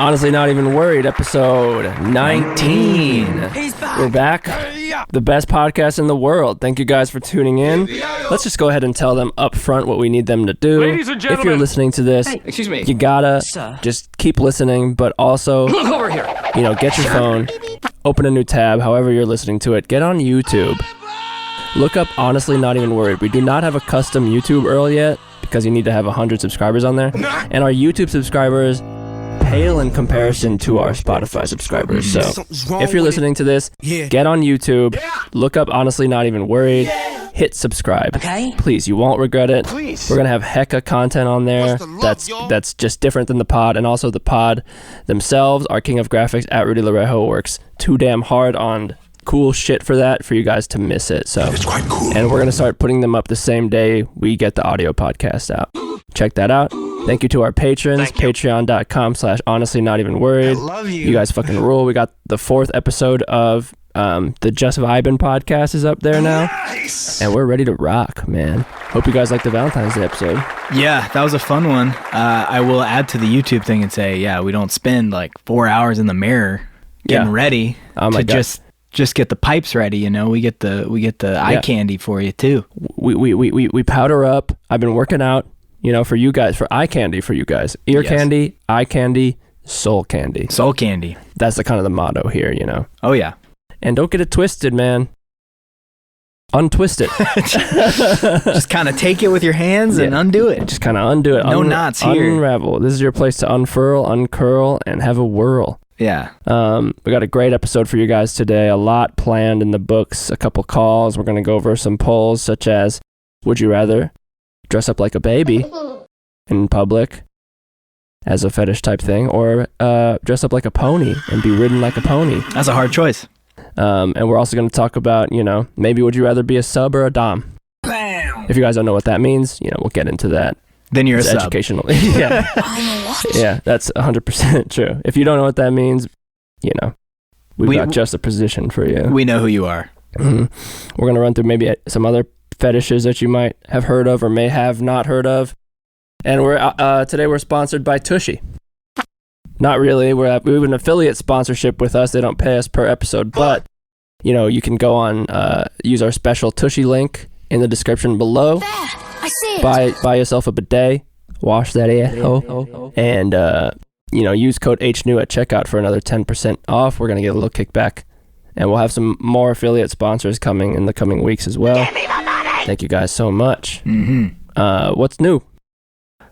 Honestly, Not Even Worried, episode 19. We're back. The best podcast in the world. Thank you guys for tuning in. Let's just go ahead and tell them up front what we need them to do. Ladies and gentlemen. If you're listening to this, excuse me. You gotta just keep listening, but also, look over here. Get your phone, open a new tab, however you're listening to it. Get on YouTube. Look up Honestly Not Even Worried. We do not have a custom YouTube URL yet because you need to have 100 subscribers on there. And our YouTube subscribers pale in comparison to our Spotify subscribers. So if you're listening to this, get on YouTube, look up Honestly Not Even Worried, hit subscribe. Okay. Please, you won't regret it. Please. We're gonna have hecka content on there that's just different than the pod, and also the pod themselves. Our king of graphics at Rudy Lorejo works too damn hard on cool shit for you guys to miss it. So it's quite cool. And we're gonna start putting them up the same day we get the audio podcast out. Check that out. Thank you to our patrons, patreon.com/honestly not even worried. I love you. You guys fucking rule. We got the 4th episode of the Just Vibin' podcast is up there now. Nice. And we're ready to rock, man. Hope you guys liked the Valentine's Day episode. Yeah, that was a fun one. I will add to the YouTube thing and say, we don't spend like 4 hours in the mirror getting ready to just get the pipes ready. We get the eye candy for you too. We powder up. I've been working out. For you guys, for eye candy for you guys. Ear candy, eye candy, soul candy. Soul candy. That's the kind of the motto here, Oh, yeah. And don't get it twisted, man. Untwist it. Just kind of take it with your hands and undo it. Just kind of undo it. No knots here. Unravel. This is your place to unfurl, uncurl, and have a whirl. Yeah. We got a great episode for you guys today. A lot planned in the books. A couple calls. We're going to go over some polls, such as, would you rather dress up like a baby in public as a fetish type thing, or dress up like a pony and be ridden like a pony? That's a hard choice. And we're also going to talk about, maybe would you rather be a sub or a dom? Bam. If you guys don't know what that means, we'll get into that. Then you're it's a sub. Educational. Yeah. Yeah, that's 100% true. If you don't know what that means, we've got just a position for you. We know who you are. Mm-hmm. We're going to run through maybe some other fetishes that you might have heard of or may have not heard of. And today we're sponsored by Tushy. Not really. We have an affiliate sponsorship with us. They don't pay us per episode, but you can go on use our special Tushy link in the description below. I see it. Buy yourself a bidet, wash that ass, and use code HNEW at checkout for another 10% off. We're gonna get a little kickback, and we'll have some more affiliate sponsors coming in the coming weeks as well. Thank you guys so much. Mm-hmm. What's new?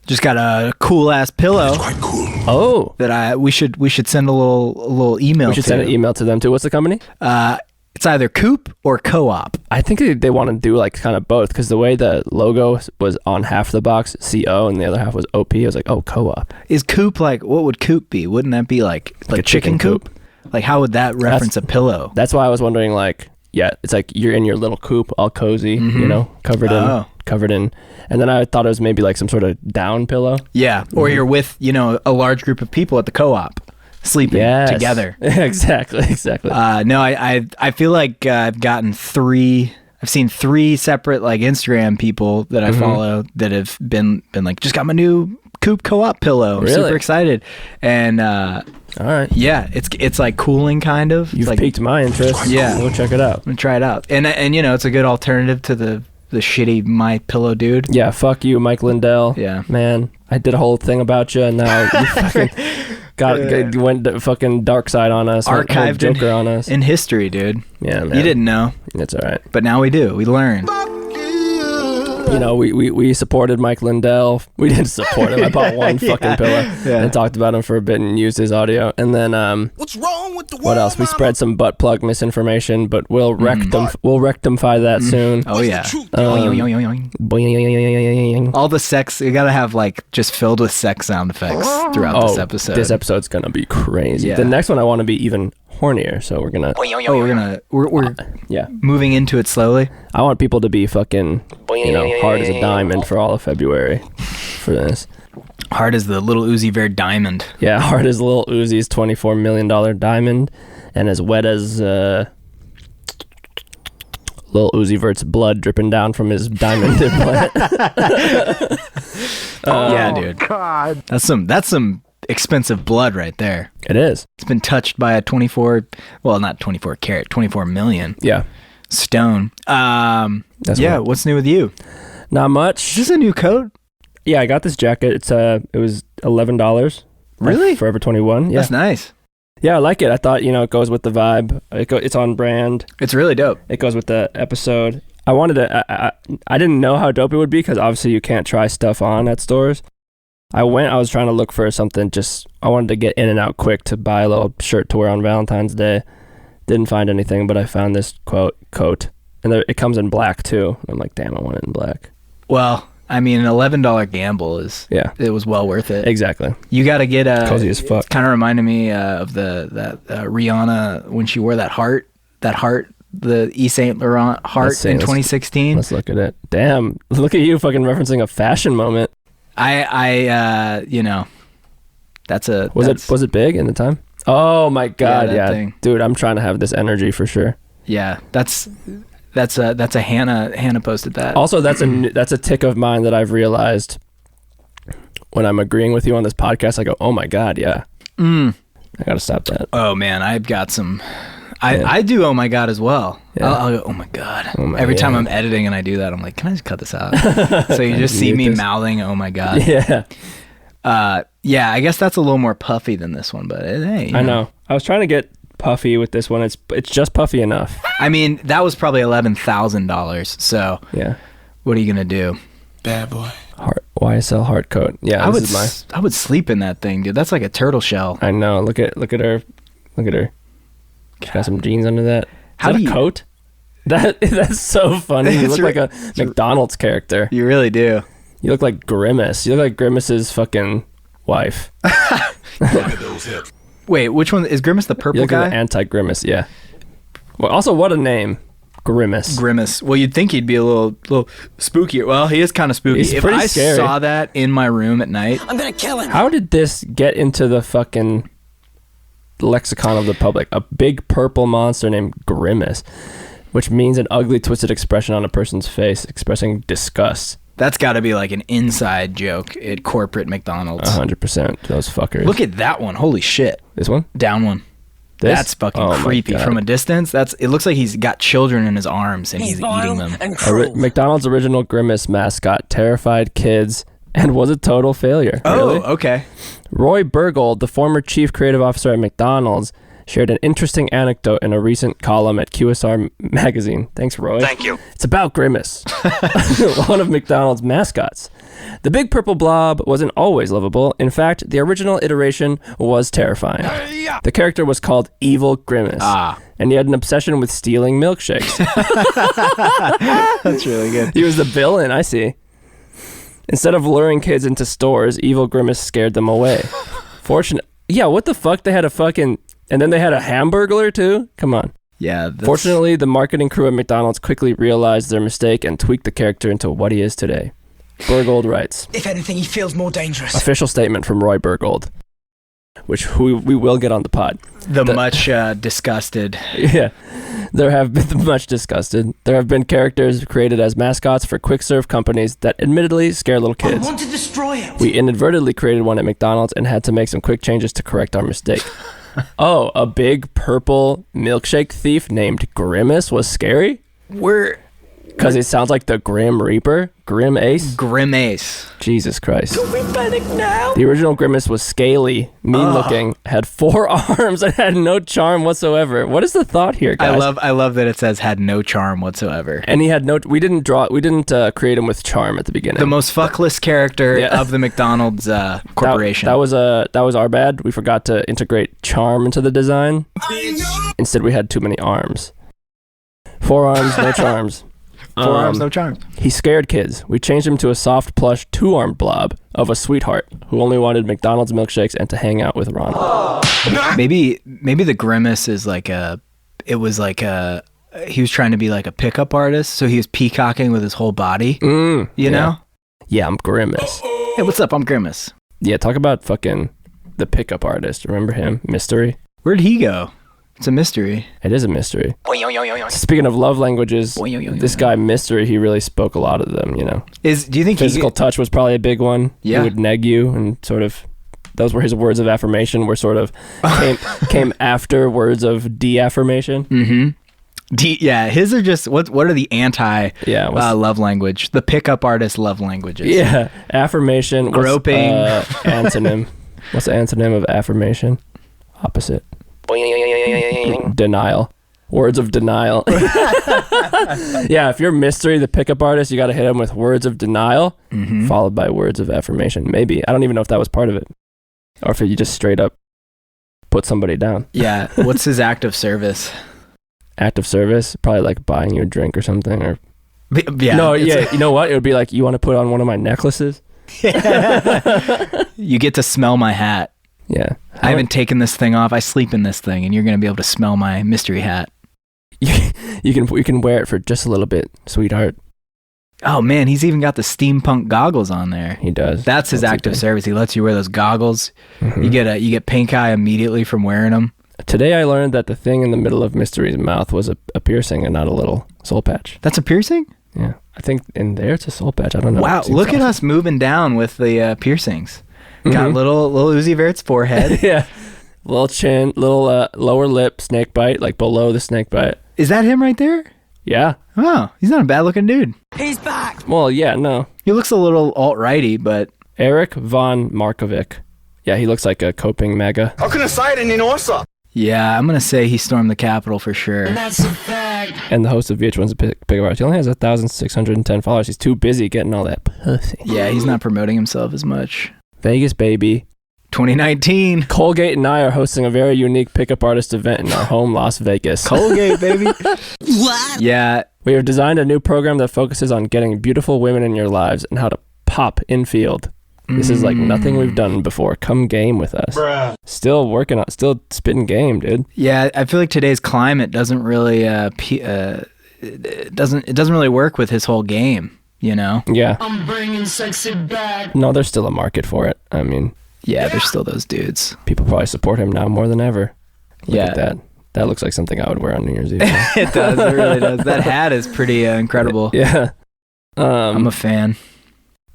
Just got a cool ass pillow. It's quite cool. Oh, that we should send a little email. We should send an email to them too. What's the company? It's either Coop or Co-op. I think they want to do like kind of both, because the way the logo was on half the box, CO, and the other half was OP. I was like, oh, Co-op. Is Coop what would Coop be? Wouldn't that be like a chicken coop? Like, how would that reference a pillow? That's why I was wondering, it's like you're in your little coop, all cozy, covered in. And then I thought it was maybe like some sort of down pillow. Yeah, or you're with, a large group of people at the co-op sleeping together. Exactly. No, I feel like I've seen 3 separate like Instagram people that I follow that have been like, just got my new Coop co-op pillow. Really? Super excited. And All right. Yeah, it's like cooling kind of. You've like, piqued my interest. Yeah. We'll check it out. I'm gonna try it out. And you know, it's a good alternative to the shitty My Pillow dude. Yeah, fuck you, Mike Lindell. Yeah. Man, I did a whole thing about you, and now you fucking went the fucking dark side on us. Archived Joker on us. In history, dude. Yeah, man. You didn't know. It's all right. But now we do. We learn. You know, we supported Mike Lindell. We didn't support him. I bought one fucking pillow and talked about him for a bit and used his audio. And then what's wrong with the what else? We spread some butt plug misinformation, but we'll rectify that soon. Oh yeah. All the sex, you gotta have like just filled with sex sound effects throughout this episode. This episode's gonna be crazy. The next one I want to be even hornier, so we're moving into it slowly. I want people to be fucking, hard as a diamond for all of February for this. Hard as the little Uzi Vert diamond. Yeah, hard as Lil Uzi's $24 million diamond, and as wet as Lil Uzi Vert's blood dripping down from his diamond implant. Yeah, dude. God. That's some expensive blood right there. It is. It's been touched by a 24 million stone. What's new with you? Not much. Is this a new coat? Yeah, I got this jacket. It was $11. Really? Forever 21. Yeah. That's nice. Yeah, I like it. I thought, it goes with the vibe. It's on brand. It's really dope. It goes with the episode. I wanted to, I didn't know how dope it would be because obviously you can't try stuff on at stores. I was trying to look for something I wanted to get in and out quick to buy a little shirt to wear on Valentine's Day. Didn't find anything, but I found this coat. And it comes in black too. I'm like, damn, I want it in black. Well, I mean, an $11 gamble it was well worth it. Exactly. You got to get cozy as fuck. Kind of reminded me of that Rihanna when she wore that heart, the Yves Saint Laurent heart in 2016. Let's look at it. Damn, look at you fucking referencing a fashion moment. Was it big in the time? Oh my god, yeah. Dude, I'm trying to have this energy for sure. Yeah, that's a Hannah posted that. Also, that's a tick of mine that I've realized when I'm agreeing with you on this podcast. I go, oh my god, yeah. I gotta stop that. Oh man, I've got some. I do oh my god as well. Yeah. I'll go oh my god every time I'm editing and I do that. I'm like, can I just cut this out? So you just see me mouthing oh my god. Yeah. I guess that's a little more puffy than this one, but hey, I know. I was trying to get puffy with this one. It's just puffy enough. I mean, that was probably $11,000. So yeah, what are you gonna do? Bad boy. YSL hard coat. Yeah, I would sleep in that thing, dude. That's like a turtle shell. I know. Look at her. Look at her. She's got some jeans under that. Is that a coat? That's so funny. You look like a McDonald's character. You really do. You look like Grimace. You look like Grimace's fucking wife. Wait, which one is Grimace? The purple guy? Like anti-Grimace, yeah. Well, also, what a name, Grimace. Grimace. Well, you'd think he'd be a little spooky. Well, he is kind of spooky. He's pretty scary. If I saw that in my room at night, I'm gonna kill him. How did this get into the fucking lexicon of the public? A big purple monster named Grimace, which means an ugly, twisted expression on a person's face, expressing disgust. That's got to be like an inside joke at corporate McDonald's. 100%. Those fuckers. Look at that one. Holy shit. This one? Down one. That's fucking creepy. From a distance, it looks like he's got children in his arms and he's eating them. McDonald's original Grimace mascot terrified kids and was a total failure. Oh, really? Okay. Roy Bergold, the former chief creative officer at McDonald's, shared an interesting anecdote in a recent column at QSR magazine. Thanks, Roy. Thank you. It's about Grimace, one of McDonald's mascots. The big purple blob wasn't always lovable. In fact, the original iteration was terrifying. The character was called Evil Grimace, and he had an obsession with stealing milkshakes. That's really good. He was the villain, I see. Instead of luring kids into stores, Evil Grimace scared them away. Yeah, what the fuck? They had a fucking... And then they had a Hamburglar too? Come on. Yeah. Fortunately, the marketing crew at McDonald's quickly realized their mistake and tweaked the character into what he is today. Bergold writes, if anything, he feels more dangerous. Official statement from Roy Bergold, which we will get on the pod. The much disgusted. Yeah. There have been much disgusted. There have been characters created as mascots for quick serve companies that admittedly scare little kids. I want to destroy it. We inadvertently created one at McDonald's and had to make some quick changes to correct our mistake. Oh, a big purple milkshake thief named Grimace was scary? Because it sounds like the Grim Reaper. Grimace? Grimace. Jesus Christ. Don't be panic now. The original Grimace was scaly, mean-looking, had 4 arms, and had no charm whatsoever. What is the thought here, guys? I love that it says had no charm whatsoever. And he had no... We didn't create him with charm at the beginning. The most fuckless character of the McDonald's corporation. That was our bad. We forgot to integrate charm into the design. Instead, we had too many arms. 4 arms, no charms. 4 arms, no charm. He scared kids. We changed him to a soft, plush, 2-armed blob of a sweetheart who only wanted McDonald's milkshakes and to hang out with Rihanna. Maybe the Grimace is like he was trying to be like a pickup artist, so he was peacocking with his whole body. You know? Yeah, I'm Grimace. Hey, what's up? I'm Grimace. Yeah, talk about fucking the pickup artist. Remember him? Mystery. Where'd he go? It's a mystery. It is a mystery. Speaking of love languages, this guy Mystery, he really spoke a lot of them, you know. Do you think physical touch was probably a big one? Yeah. He would neg you and sort of, those were his words of affirmation, were sort of came after words of de-affirmation. Mm-hmm. His are just, what are the anti love language? The pickup artist love languages. Yeah. Affirmation. Groping. Antonym. What's the antonym of affirmation? Opposite. Denial. Words of denial. Yeah, if you're Mystery, the pickup artist, you got to hit him with words of denial, followed by words of affirmation. Maybe. I don't even know if that was part of it. Or if you just straight up put somebody down. Yeah. What's his act of service? Act of service? Probably like buying you a drink or something. Or yeah. No, yeah. You know what? It would be like, you want to put on one of my necklaces? You get to smell my hat. Yeah. I haven't taken this thing off. I sleep in this thing, and you're going to be able to smell my mystery hat. You can wear it for just a little bit, sweetheart. Oh, man, he's even got the steampunk goggles on there. He does. That's his active service. He lets you wear those goggles. You get pink eye immediately from wearing them. Today I learned that the thing in the middle of Mystery's mouth was a piercing and not a little soul patch. That's a piercing? Yeah. I think in there it's a soul patch. I don't know. Wow, look at us moving down with the piercings. Got little Uzi Vert's forehead. Yeah. Little chin, little lower lip snake bite, like below the snake bite. Is that him right there? Yeah. Oh, he's not a bad looking dude. He's back. Well, yeah, no. He looks a little alt-righty, but... Eric von Markovic. Yeah, he looks like a coping mega. How can I say it in Inorsa? Yeah, I'm going to say he stormed the Capitol for sure. That's a fact. And the host of VH1's Pickup Artist. He only has 1,610 followers. He's too busy getting all that pussy. Yeah, he's not promoting himself as much. Vegas, baby. 2019. Colgate and I are hosting a very unique pickup artist event in our home, Las Vegas. Colgate, baby. What? Yeah. We have designed a new program that focuses on getting beautiful women in your lives and how to pop infield. This is like nothing we've done before. Come game with us. Bruh. Still spitting game, dude. Yeah, I feel like today's climate doesn't really it doesn't really work with his whole game, you know? Yeah. I'm bringing sexy back. No, there's still a market for it. I mean, yeah, there's still those dudes. People probably support him now more than ever. Look Yeah. at that. That looks like something I would wear on New Year's Eve. It does. It really does. That hat is pretty incredible. Yeah. I'm a fan.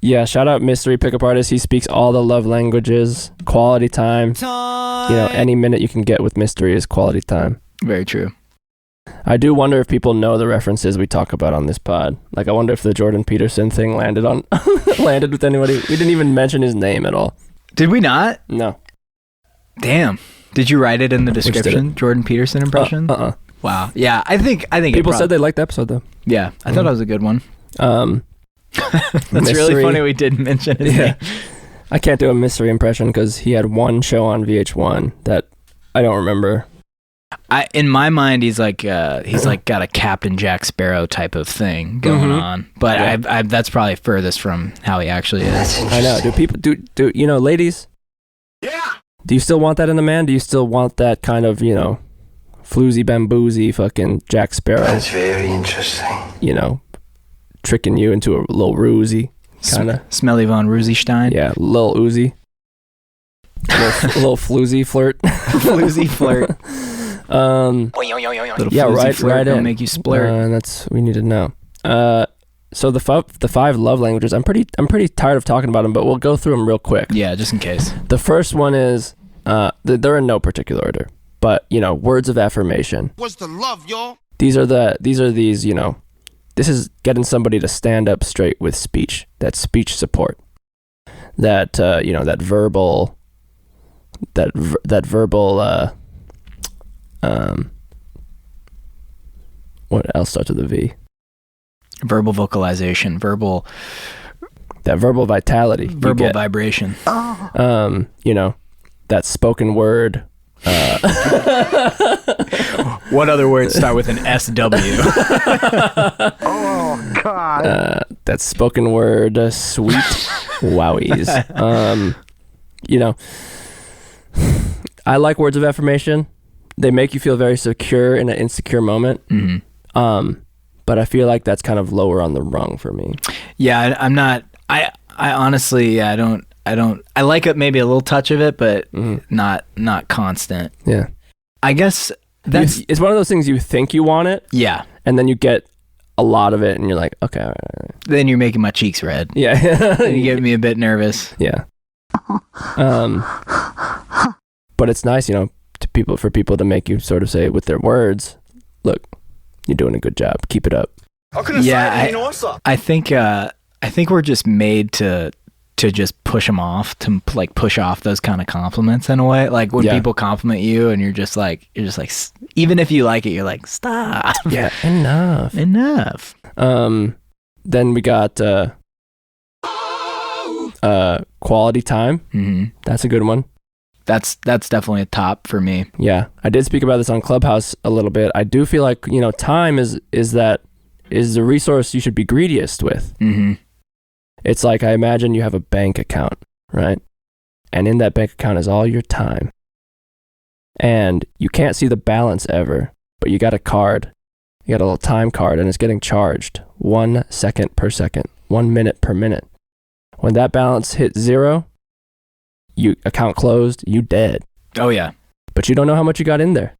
Yeah, shout out Mystery Pickup Artist. He speaks all the love languages. Quality time. You know, any minute you can get with Mystery is quality time. Very true. I do wonder if people know the references we talk about on this pod. Like, I wonder if the Jordan Peterson thing landed with anybody. We didn't even mention his name at all. Did we not? No. Damn. Did you write it in the description? Jordan Peterson impression? Wow. Yeah, I think people said they liked the episode though. Yeah, I thought it was a good one. That's Mystery. really funny we didn't mention his name. I can't do a Mystery impression because he had one show on VH1 that I don't remember. In my mind, he's like got a Captain Jack Sparrow type of thing going on, but Yeah. that's probably furthest from how he actually is. I know. Do people do you know, ladies? Yeah. Do you still want that in a man? Do you still want that kind of, you know, floozy bamboozy fucking Jack Sparrow? That's very interesting. You know, tricking you into a little roozy kind of. Smelly Von Roosenstein. Yeah, little oozy. Little floozy flirt. Floozy flirt. Little yeah, floozy right, flirt right don't in. make you splurt. That's we need to know. So the five love languages. I'm pretty tired of talking about them, but we'll go through them real quick. Yeah, just in case. The first one is they're in no particular order, but words of affirmation. What's the love, y'all? These are these. This is getting somebody to stand up straight with speech. That speech support. That that verbal. What else starts with a V? Verbal vocalization, that verbal vitality, verbal vibration. That spoken word. What other words start with an SW? Oh, God. That spoken word, sweet wowies. I like words of affirmation. They make you feel very secure in an insecure moment. Mm-hmm. But I feel like that's kind of lower on the rung for me. Yeah, I'm not. I honestly, I don't. I like it, maybe a little touch of it, but not constant. Yeah, I guess it's one of those things you think you want it. Yeah, and then you get a lot of it, and you're like, okay. All right. Then you're making my cheeks red. Yeah, you get me a bit nervous. Yeah. But it's nice, for people to make you sort of say with their words, look, you're doing a good job. Keep it up. I think we're just made to just push them off, to like push off those kind of compliments in a way. Like when people compliment you and you're just like, even if you like it, you're like, stop. Yeah, enough. Then we got quality time. Mm-hmm. That's a good one. That's definitely a top for me. Yeah, I did speak about this on Clubhouse a little bit. I do feel like time is the resource you should be greediest with. Mm-hmm. It's like, I imagine you have a bank account, right? And in that bank account is all your time, and you can't see the balance ever. But you got a card, you got a little time card, and it's getting charged 1 second per second, 1 minute per minute. When that balance hits zero, you account closed, you dead. Oh yeah. But you don't know how much you got in there.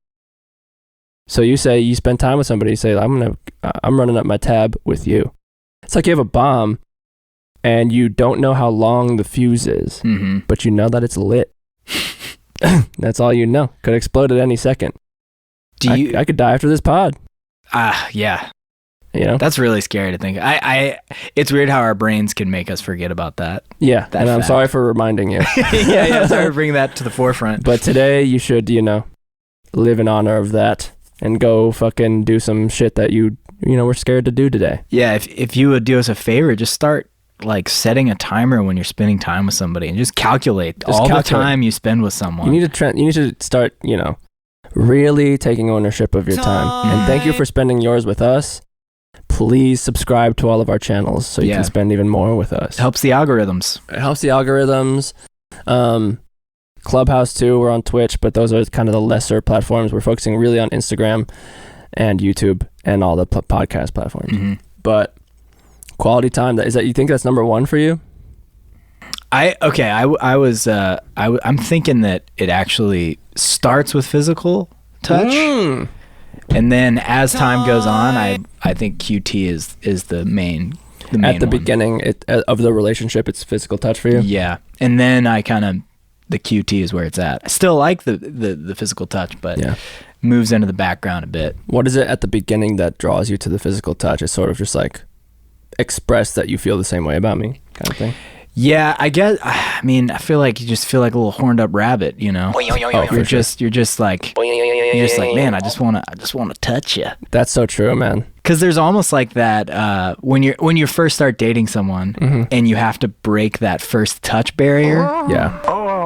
So you say you spend time with somebody, you say, I'm running up my tab with you. It's like you have a bomb and you don't know how long the fuse is, but you know that it's lit. That's all you know. Could explode at any second. I could die after this pod. Yeah. That's really scary to think. It's weird how our brains can make us forget about that. Yeah, and I'm sorry for reminding you. yeah, sorry for bringing that to the forefront. But today you should, live in honor of that and go fucking do some shit that you were scared to do today. Yeah, if you would do us a favor, just start like setting a timer when you're spending time with somebody and just calculate the time you spend with someone. You need to start, really taking ownership of your time. And thank you for spending yours with us. Please subscribe to all of our channels so you can spend even more with us. It helps the algorithms. Clubhouse too. We're on Twitch, but those are kind of the lesser platforms. We're focusing really on Instagram and YouTube and all the podcast platforms. Mm-hmm. But quality time, you think that's number one for you? I'm thinking that it actually starts with physical touch. And then as time goes on, I think QT is the main at the beginning of the relationship. It's physical touch for you. Yeah, and then the QT is where it's at. I still like the physical touch, but moves into the background a bit. What is it at the beginning that draws you to the physical touch? It's sort of just like express that you feel the same way about me, kind of thing. Yeah, I guess. I feel like you just feel like a little horned up rabbit, You're just like, man, I just want to touch you. That's so true, man. Because there's almost like that when you first start dating someone and you have to break that first touch barrier. Yeah.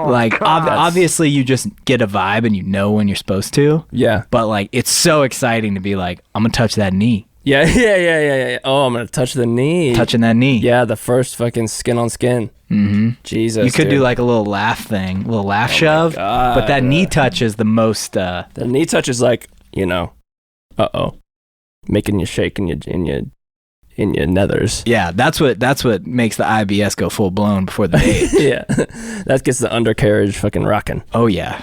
Like obviously you just get a vibe and when you're supposed to. Yeah. But like it's so exciting to be like, I'm gonna touch that knee. Yeah. Oh, I'm going to touch the knee. Touching that knee. Yeah, the first fucking skin on skin. Mm-hmm. Jesus, you could do like a little laugh thing, a little laugh shove. But that knee touch is the most... The knee touch is like, making you shake in your nethers. Yeah, that's what makes the IBS go full blown before the date. Yeah, that gets the undercarriage fucking rocking. Oh, yeah.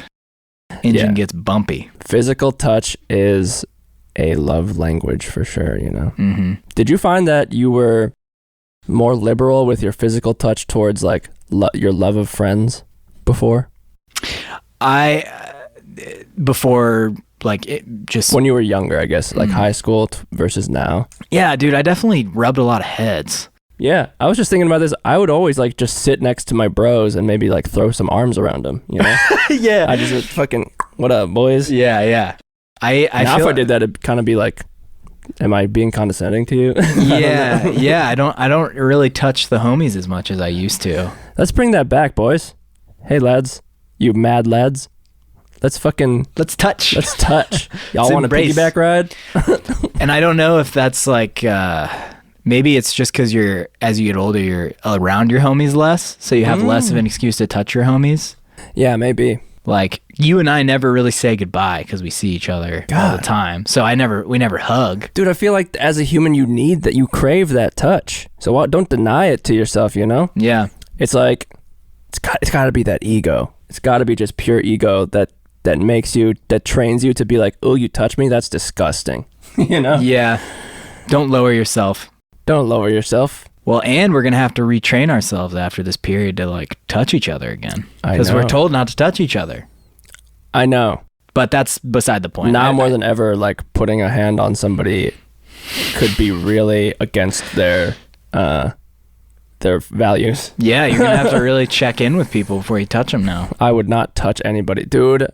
engine gets bumpy. Physical touch is a love language for sure, you know? Mm-hmm. Did you find that you were more liberal with your physical touch towards like your love of friends before? Before, like, just... When you were younger, I guess, like high school versus now. Yeah, dude, I definitely rubbed a lot of heads. Yeah, I was just thinking about this. I would always like just sit next to my bros and maybe like throw some arms around them, you know? Yeah. I just would fucking, what up, boys? Yeah. I now feel if I did that, it'd kind of be like, am I being condescending to you? Yeah. I don't really touch the homies as much as I used to. Let's bring that back, boys. Hey, lads. You mad lads. Let's touch. Y'all want a piggyback ride? And I don't know if that's like... maybe it's just because as you get older, you're around your homies less, so you have less of an excuse to touch your homies. Yeah, maybe. Like, you and I never really say goodbye because we see each other all the time. So we never hug. Dude, I feel like as a human, you crave that touch. So don't deny it to yourself, you know? Yeah. It's like, it's got to be that ego. It's got to be just pure ego that trains you to be like, oh, you touch me? That's disgusting. You know? Yeah. Don't lower yourself. Don't lower yourself. Well, and we're going to have to retrain ourselves after this period to like touch each other again. Because we're told not to touch each other. I know. But that's beside the point. Now more than ever, like putting a hand on somebody could be really against their values. Yeah, you're going to have to really check in with people before you touch them now. I would not touch anybody. Dude.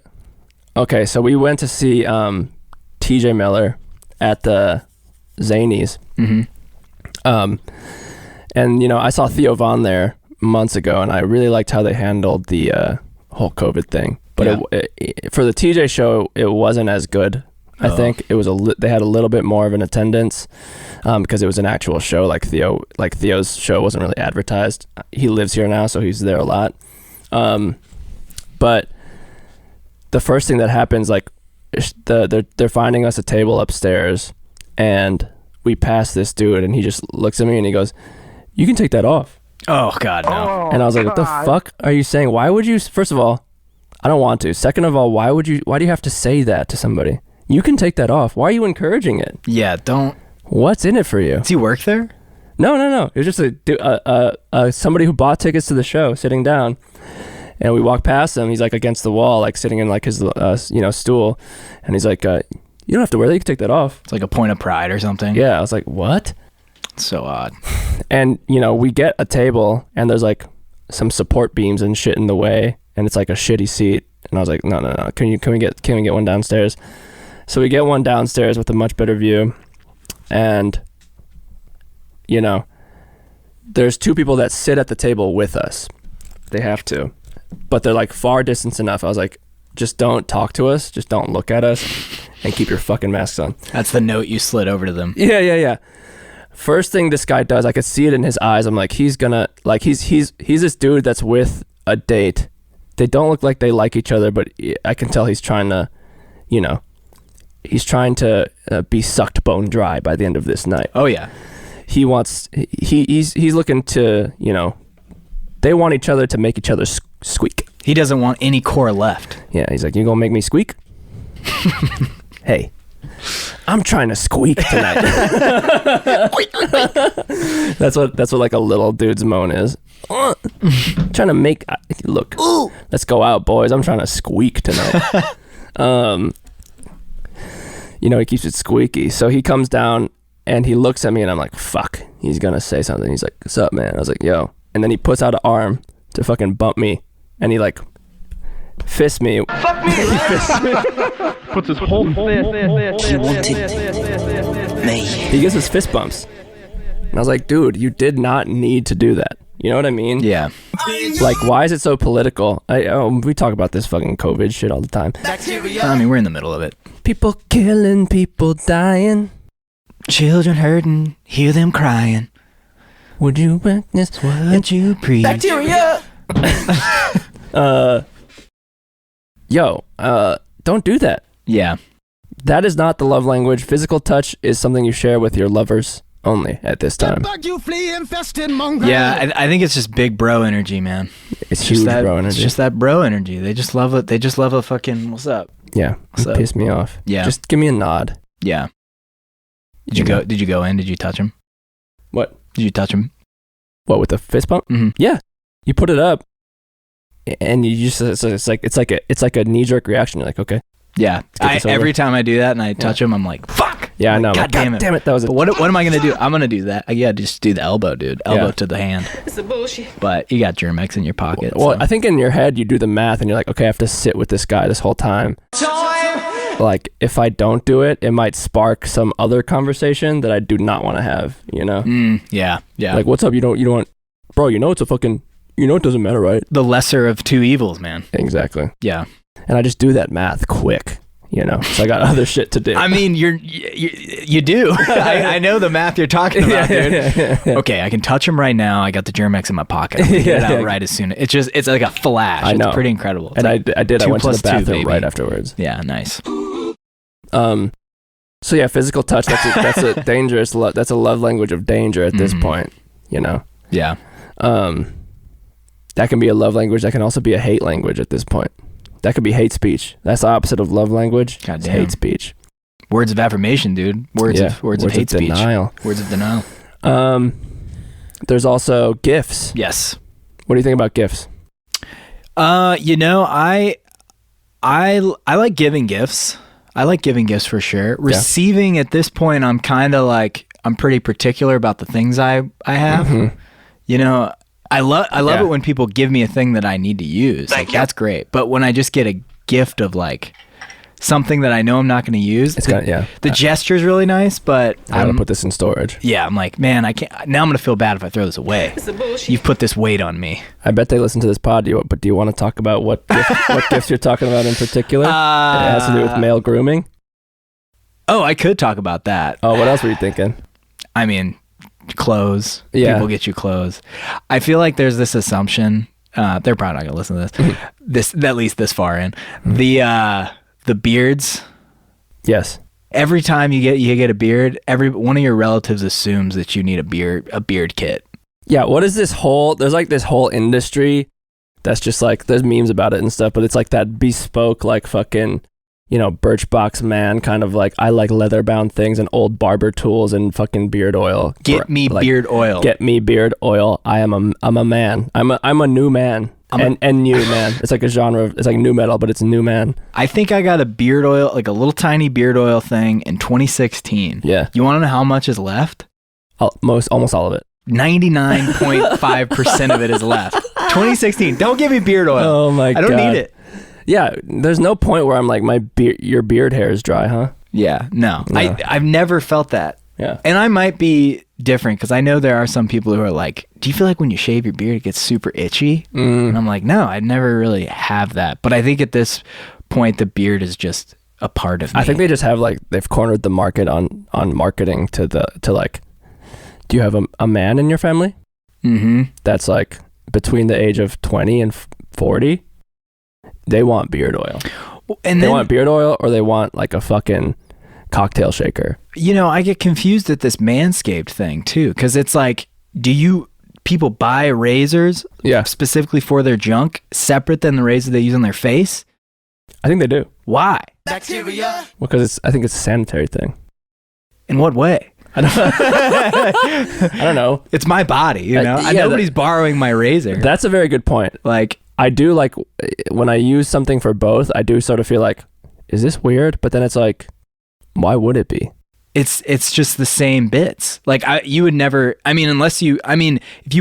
Okay, so we went to see TJ Miller at the Zanies. Mm-hmm. And, you know, I saw Theo Von there months ago, and I really liked how they handled the whole COVID thing. But for the TJ show, it wasn't as good. I think it was they had a little bit more of an attendance because it was an actual show. Like Theo's show wasn't really advertised. He lives here now, so he's there a lot. But the first thing that happens, like they're finding us a table upstairs, and we pass this dude, and he just looks at me and he goes, "You can take that off." Oh God, no. And I was like, "What the fuck are you saying? Why would you?" First of all, I don't want to. Second of all, why do you have to say that to somebody? You can take that off. Why are you encouraging it? Yeah, don't. What's in it for you? Does he work there? No. It was just somebody who bought tickets to the show sitting down, and we walked past him. He's like against the wall, like sitting in like his stool, and he's like, "You don't have to wear that. You can take that off." It's like a point of pride or something. Yeah, I was like, "What?" So odd. And we get a table, and there's like some support beams and shit in the way, and it's like a shitty seat. And I was like, "No. Can we get one downstairs?" So we get one downstairs with a much better view, and there's two people that sit at the table with us. They have to, but they're like far distance enough. I was like, just don't talk to us, just don't look at us, and keep your fucking masks on. That's the note you slid over to them. Yeah. First thing this guy does, I could see it in his eyes. I'm like, he's gonna, like, he's this dude that's with a date. They don't look like they like each other, but I can tell he's trying to, he's trying to be sucked bone dry by the end of this night. Oh yeah. He's looking to, they want each other to make each other squeak. He doesn't want any core left. Yeah, he's like, "You gonna make me squeak?" Hey, I'm trying to squeak tonight. That's what like a little dude's moan is. Trying to make, look, let's go out, boys. I'm trying to squeak tonight. He keeps it squeaky. So he comes down and he looks at me, and I'm like, fuck, he's gonna say something. He's like, "What's up, man?" I was like, "Yo." And then he puts out an arm to fucking bump me, and he like fists me. Fuck me! Puts his whole fist. He wanted me. He gives us fist bumps. And I was like, dude, you did not need to do that. You know what I mean? Yeah. Like, why is it so political? We talk about this fucking COVID shit all the time. I mean, we're in the middle of it. People killing, people dying. Children hurting, hear them crying. Would you witness what you preach? Bacteria! Don't do that. Yeah. That is not the love language. Physical touch is something you share with your lovers. only at this time. Yeah, I think it's just big bro energy, man. It's huge bro energy. It's just that bro energy. They just love it. They just love a fucking, what's up? Yeah, piss me off. Yeah. Just give me a nod. Yeah. Did you go in? Did you touch him? What? Did you touch him? What, with the fist bump? Mm-hmm. Yeah. You put it up, and you just it's like a knee jerk reaction. You're like, okay. Yeah. Every time I do that and I touch him, I'm like, fuck. Yeah, I know. God damn it. That was. But what am I gonna do? I'm gonna do that. Yeah, just do the elbow, dude. Elbow to the hand. It's a bullshit. But you got Germex in your pocket. Well, so. I think in your head you do the math, and you're like, okay, I have to sit with this guy this whole time. Like, if I don't do it, it might spark some other conversation that I do not want to have, you know? Yeah. Like, what's up? You don't want, bro, it's a fucking, it doesn't matter, right? The lesser of two evils, man. Exactly. Yeah. And I just do that math quick, so I got other shit to do. I mean, you do. I know the math you're talking about, dude. Yeah. Okay, I can touch him right now. I got the Germex in my pocket. I'll get it out right as soon. It's like a flash. I know. It's pretty incredible. It's and like I did. I went to the 2 + 2, bathroom baby. right afterwards. Yeah, nice. So yeah, physical touch. That's a dangerous. That's a love language of danger at this point. Yeah. That can be a love language. That can also be a hate language at this point. That could be hate speech. That's the opposite of love language. God It's damn. hate speech. Words of affirmation, dude. Words of hate speech. Denial. Words of denial. There's also gifts. Yes. What do you think about gifts? I like giving gifts. I like giving gifts for sure. Receiving at this point, I'm kind of like, I'm pretty particular about the things I have. Mm-hmm. I love it when people give me a thing that I need to use. Like, that's great. But when I just get a gift of like something that I know I'm not going to use, the gesture's really nice, but I'm going to put this in storage. Yeah, I'm like, man, I can't. Now I'm going to feel bad if I throw this away. It's a bullshit. You've put this weight on me. I bet they listen to this pod. But do you want to talk about what gifts you're talking about in particular? It has to do with male grooming. Oh, I could talk about that. Oh, what else were you thinking? I mean, clothes. Yeah. People get you clothes. I feel like there's this assumption. They're probably not gonna listen to this. At least this far in. The beards. Yes. Every time you get a beard, one of your relatives assumes that you need a beard kit. Yeah. What is this whole? There's like this whole industry that's just like, there's memes about it and stuff, but it's like that bespoke, like fucking, Birchbox man kind of like, I like leather bound things and old barber tools and fucking beard oil. Get me beard oil. Get me beard oil. I'm a man. I'm a new man. And new man. It's like a genre of, it's like new metal, but it's new man. I think I got a beard oil, like a little tiny beard oil thing in 2016. Yeah. You want to know how much is left? Almost all of it. 99.5% of it is left. 2016. Don't give me beard oil. Oh my God. I don't need it. Yeah, there's no point where I'm like, your beard hair is dry, huh? Yeah, no. I've never felt that. Yeah. And I might be different because I know there are some people who are like, do you feel like when you shave your beard, it gets super itchy? And I'm like, no, I never really have that. But I think at this point, the beard is just a part of me. I think they just have they've cornered the market on marketing to like, do you have a man in your family? Mm-hmm. That's like between the age of 20 and 40. They want beard oil. And they want beard oil, or they want like a fucking cocktail shaker. I get confused at this Manscaped thing too, because it's like, people buy razors specifically for their junk separate than the razor they use on their face? I think they do. Why? Bacteria. Because I think it's a sanitary thing. In what way? I don't know. It's my body, nobody's borrowing my razor. That's a very good point. Like, I do like when I use something for both, I do sort of feel like, is this weird? But then it's like, why would it be? It's just the same bits. Like you would never, if you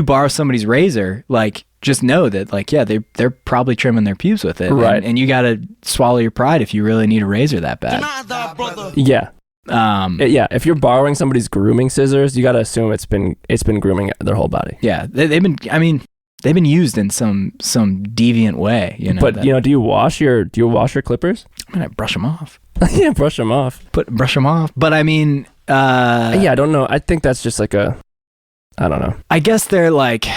borrow somebody's razor, like just know that like, yeah, they're probably trimming their pubes with it. Right. And you got to swallow your pride if you really need a razor that bad. Yeah. If you're borrowing somebody's grooming scissors, you got to assume it's been grooming their whole body. Yeah. They've been used in some deviant way, But do you wash your clippers? I brush them off. Yeah, brush them off. Brush them off. But I don't know. I think that's just like I don't know. I guess they're like,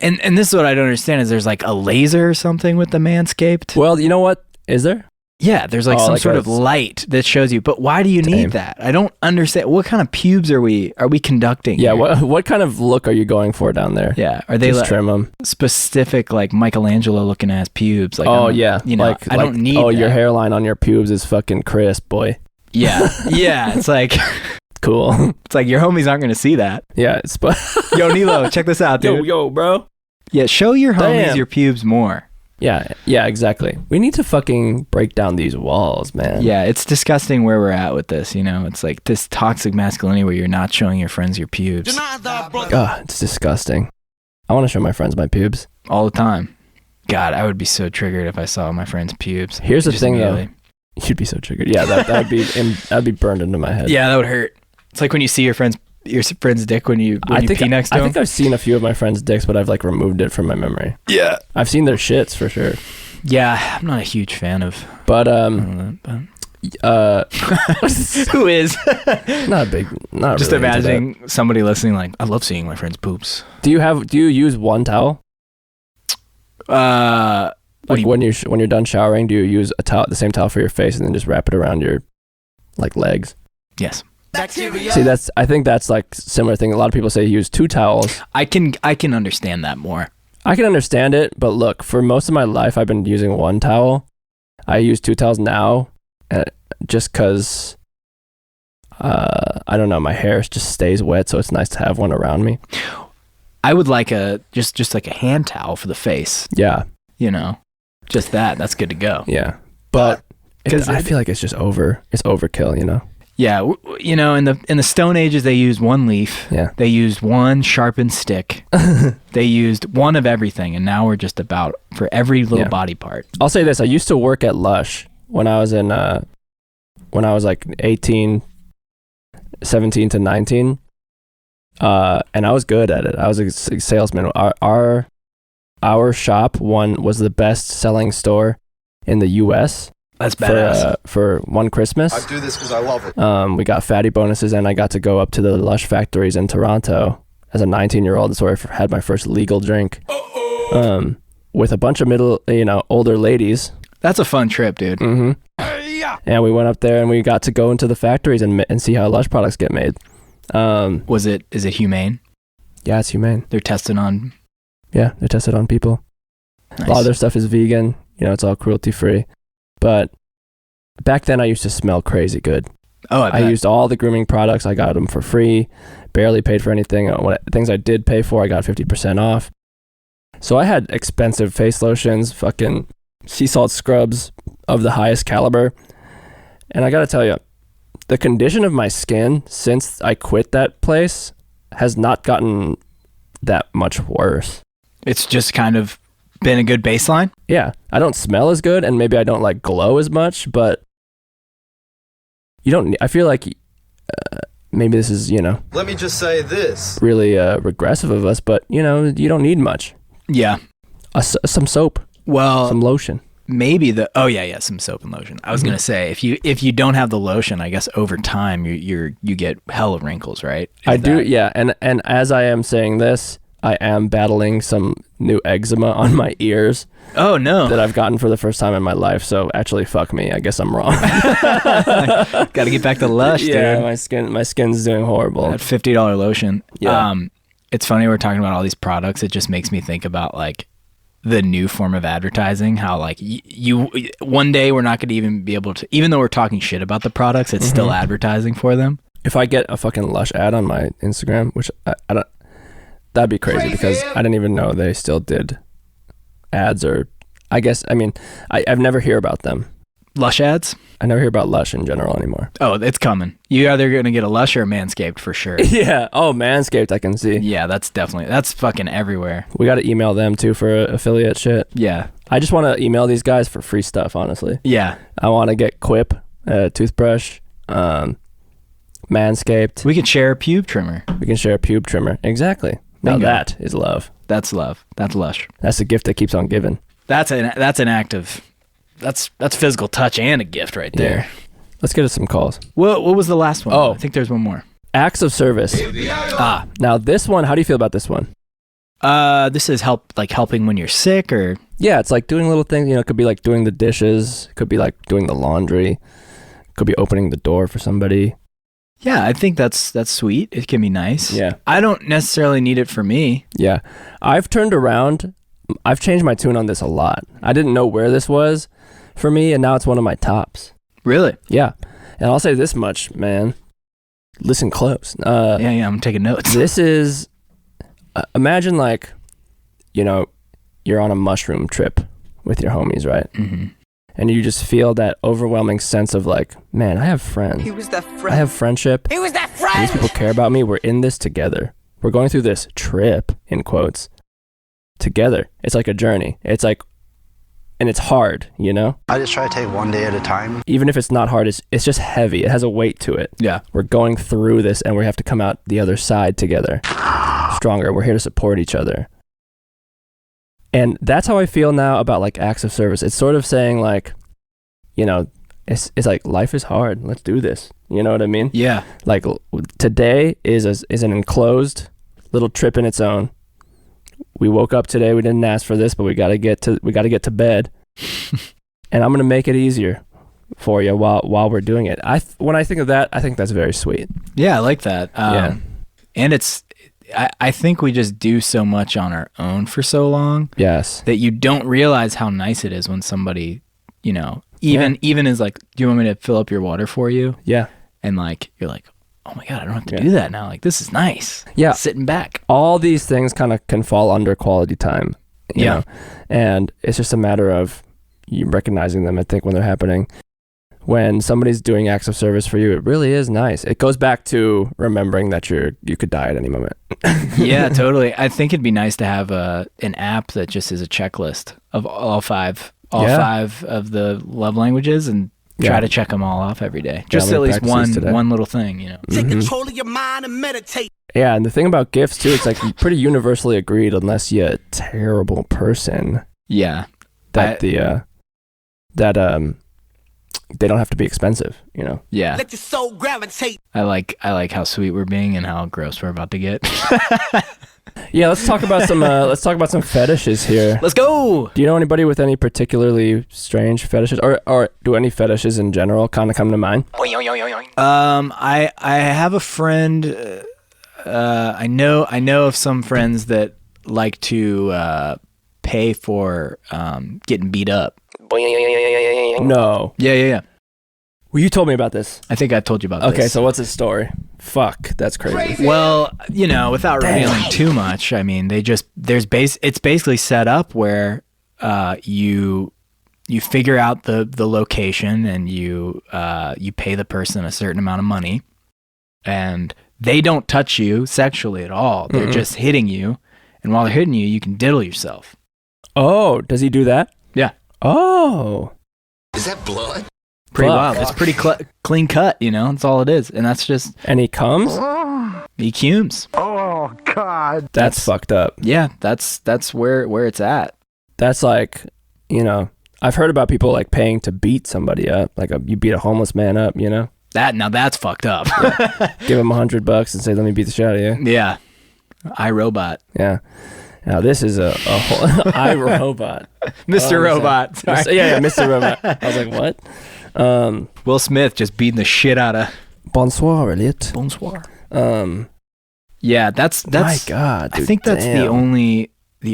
and this is what I don't understand is there's like a laser or something with the Manscaped. Well, you know what? Is there? Yeah, there's like some sort of light that shows you. But why do you need that? I don't understand. What kind of pubes are we conducting? Yeah, what kind of look are you going for down there? Yeah, are they just trim them? Specific like Michelangelo looking ass pubes? Like, you know, I don't need. Oh, your hairline on your pubes is fucking crisp, boy. Yeah, yeah. It's like cool. It's like your homies aren't gonna see that. Yeah, it's yo Nilo, check this out, dude. Yo, bro. Yeah, show your homies your pubes more. Yeah, exactly. We need to fucking break down these walls, man. Yeah, it's disgusting where we're at with this, you know? It's like this toxic masculinity where you're not showing your friends your pubes. It's disgusting. I want to show my friends my pubes. All the time. God, I would be so triggered if I saw my friend's pubes. Here's the thing, though. You'd be so triggered. Yeah, that'd be burned into my head. Yeah, that would hurt. It's like when you see your friend's dick when you pee next to him. I think I've seen a few of my friends' dicks, but I've like removed it from my memory. Yeah. I've seen their shits for sure. Yeah, I'm not a huge fan of. But who is? Not just really imagining somebody listening like, I love seeing my friend's poops. Do you use one towel? Like when you're done showering, do you use the same towel for your face and then just wrap it around your like legs? Yes. See, I think that's like similar thing. A lot of people say use two towels. I can understand that more. I can understand it, but look, for most of my life, I've been using one towel. I use two towels now, just because I don't know, my hair just stays wet, so it's nice to have one around me. I would like just like a hand towel for the face. Yeah, you know, just that's good to go. Yeah, but I feel like it's overkill, you know. Yeah, you know, in the Stone Ages, they used one leaf. Yeah. They used one sharpened stick. They used one of everything, and now we're just about for every little body part. I'll say this: I used to work at Lush when I was like 18, 17 to 19, and I was good at it. I was a salesman. Our shop was the best-selling store in the U.S. That's badass. For one Christmas. I do this because I love it. We got fatty bonuses, and I got to go up to the Lush factories in Toronto as a 19-year-old. That's where I had my first legal drink. With a bunch of older ladies. That's a fun trip, dude. Mm-hmm. And we went up there, and we got to go into the factories and see how Lush products get made. Is it humane? Yeah, it's humane. They're tested on. Yeah, they're tested on people. Nice. A lot of their stuff is vegan. You know, it's all cruelty-free. But back then, I used to smell crazy good. Oh, I used all the grooming products. I got them for free. Barely paid for anything. Things I did pay for, I got 50% off. So I had expensive face lotions, fucking sea salt scrubs of the highest caliber. And I got to tell you, the condition of my skin since I quit that place has not gotten that much worse. It's just kind of been a good baseline? Yeah. I don't smell as good, and maybe I don't like glow as much, but I feel like maybe this is, let me just say this, really regressive of us, but you don't need much. Yeah. Some soap. Well, some lotion. Maybe some soap and lotion. I was gonna say if you don't have the lotion, I guess over time you get hella wrinkles, right? Yeah. And as I am saying this, I am battling some new eczema on my ears. Oh no! That I've gotten for the first time in my life. So actually, fuck me. I guess I'm wrong. Got to get back to Lush, yeah, dude. my skin's doing horrible. That $50 lotion. Yeah. It's funny we're talking about all these products. It just makes me think about like the new form of advertising. How like you one day we're not going to even be able to, even though we're talking shit about the products, it's still advertising for them. If I get a fucking Lush ad on my Instagram, which I don't. That'd be crazy because I didn't even know they still did ads, or I've never hear about them. Lush ads? I never hear about Lush in general anymore. Oh, it's coming. You're either going to get a Lush or a Manscaped for sure. Yeah. Oh, Manscaped, I can see. Yeah, that's fucking everywhere. We got to email them too for affiliate shit. Yeah. I just want to email these guys for free stuff, honestly. Yeah. I want to get Quip, toothbrush, Manscaped. We can share a pube trimmer. Exactly. Now that is love. That's love. That's Lush. That's the gift that keeps on giving. That's an act of that's physical touch and a gift right there. Yeah. Let's get us some calls. What was the last one? Oh, I think there's one more. Acts of service. Now this one, how do you feel about this one? This is helping when you're sick, or Yeah, it's like doing little things. You know, it could be like doing the dishes. It could be like doing the laundry. It could be opening the door for somebody. Yeah, I think that's sweet. It can be nice. Yeah. I don't necessarily need it for me. Yeah. I've turned around. I've changed my tune on this a lot. I didn't know where this was for me, and now it's one of my tops. Really? Yeah. And I'll say this much, man. Listen close. Yeah, I'm taking notes. This is, imagine like, you know, you're on a mushroom trip with your homies, right? Mm-hmm. And you just feel that overwhelming sense of like, man, I have friends. He was that friend. I have friendship. He was that friend. These people care about me. We're in this together. We're going through this trip, in quotes, together. It's like a journey. It's like, and it's hard, you know? I just try to take one day at a time. Even if it's not hard, it's just heavy. It has a weight to it. Yeah. We're going through this and we have to come out the other side together. Stronger. We're here to support each other. And that's how I feel now about like acts of service. It's sort of saying like, you know, it's like life is hard. Let's do this. You know what I mean? Yeah. Like today is an enclosed little trip in its own. We woke up today. We didn't ask for this, but we got to get to bed. And I'm going to make it easier for you while we're doing it. When I think of that, I think that's very sweet. Yeah, I like that. Yeah. And I think we just do so much on our own for so long. Yes. That you don't realize how nice it is when somebody, you know, even is like, do you want me to fill up your water for you? Yeah. And like, you're like, oh my God, I don't have to do that now. Like, this is nice. Yeah. Sitting back. All these things kind of can fall under quality time. You know? And it's just a matter of you recognizing them, I think, when they're happening. When somebody's doing acts of service for you, it really is nice. It goes back to remembering that you could die at any moment. Yeah, totally. I think it'd be nice to have an app that just is a checklist of all five of the love languages and try to check them all off every day. Just at least one little thing, you know. Take control of your mind and meditate. Yeah, and the thing about gifts too, it's like pretty universally agreed, unless you're a terrible person. Yeah, that they don't have to be expensive, you know. Yeah. Let your soul gravitate. I like how sweet we're being and how gross we're about to get. Yeah, let's talk about some fetishes here. Let's go. Do you know anybody with any particularly strange fetishes, or do any fetishes in general kind of come to mind? I have a friend. I know of some friends that like to pay for getting beat up. No. Yeah. Well, you told me about this. I think I told you about this. Okay, so what's his story? Fuck, that's crazy. Well, you know, without revealing too much, I mean, it's basically set up where you figure out the location and you pay the person a certain amount of money, and they don't touch you sexually at all. They're just hitting you, and while they're hitting you, you can diddle yourself. Oh, does he do that? Yeah. Oh. Is that blood? Pretty wild. It's pretty clean cut, you know. That's all it is, and that's just. And he comes. He cumes. Oh God. That's fucked up. Yeah, that's where it's at. That's like, you know, I've heard about people like paying to beat somebody up, like you beat a homeless man up, you know. That's fucked up. Yeah. Give him $100 and say, "Let me beat the shit out of you." Yeah. iRobot. Yeah. Now this is a whole iRobot. Mr. Robot. Sorry. Yeah, Mr. Robot. I was like, what? Will Smith just beating the shit out of. Bonsoir, Elliot. Bonsoir. Yeah, that's. My God, dude, I think that's the